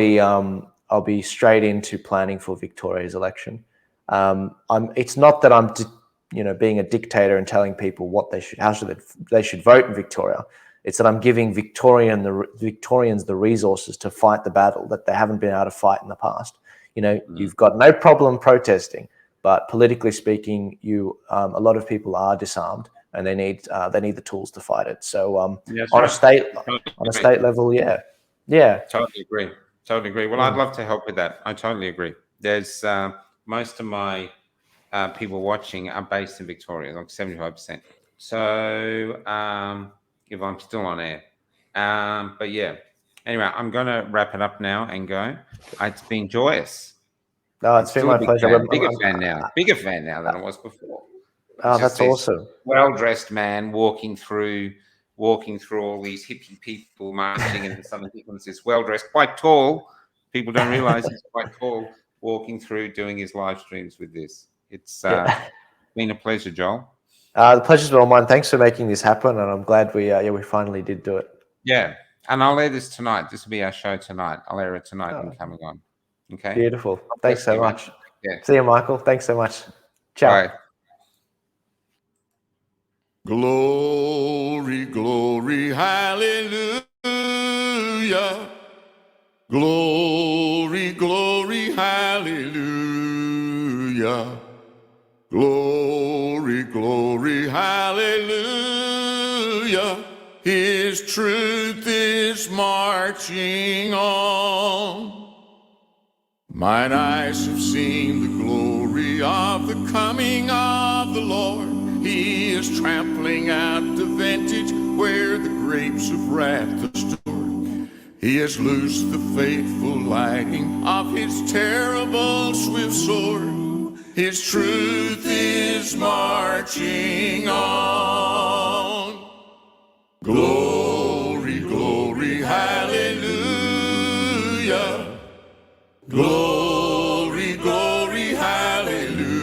be straight into planning for Victoria's election. It's not that I'm being a dictator and telling people how they should vote in Victoria. It's that I'm giving Victorians the resources to fight the battle that they haven't been able to fight in the past. You've got no problem protesting, but politically speaking, a lot of people are disarmed and they need the tools to fight it. So on a state level, yeah. Totally agree. Well, I'd love to help with that. I totally agree. There's most of my people watching are based in Victoria, like 75%. So if I'm still on air. But yeah, anyway, I'm going to wrap it up now and go. It's been joyous. No, it's been my pleasure. Bigger fan now than I was before. Oh, that's awesome. Well-dressed man walking through all these hippie people marching in the Southern Highlands. Is well-dressed, quite tall. People don't realize he's quite tall, walking through, doing his live streams with this. It's been a pleasure, Joel. The pleasure's all mine. Thanks for making this happen, and I'm glad we finally did do it. Yeah, and I'll air this tonight. This will be our show tonight. I'll air it tonight when coming on. Okay. Beautiful. Thanks so much. Yeah. See you, Michael. Thanks so much. Ciao. Bye. Glory, glory, hallelujah. Glory, glory, hallelujah. Glory, glory, hallelujah. His truth is marching on. Mine eyes have seen the glory of the coming of the Lord. He is trampling out the vintage where the grapes of wrath are stored. He has loosed the fateful lightning of his terrible swift sword. His truth is marching on. Glory, glory, hallelujah. Glory, glory, hallelujah.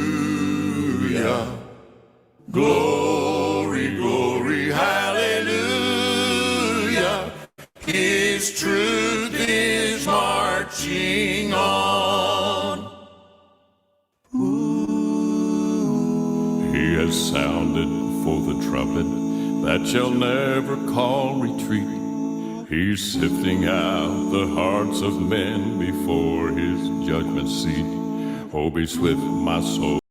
Glory, glory, hallelujah. His truth is marching on. He has sounded for the trumpet that shall never call retreat. He's sifting out the hearts of men before his judgment seat. Oh, be swift, my soul.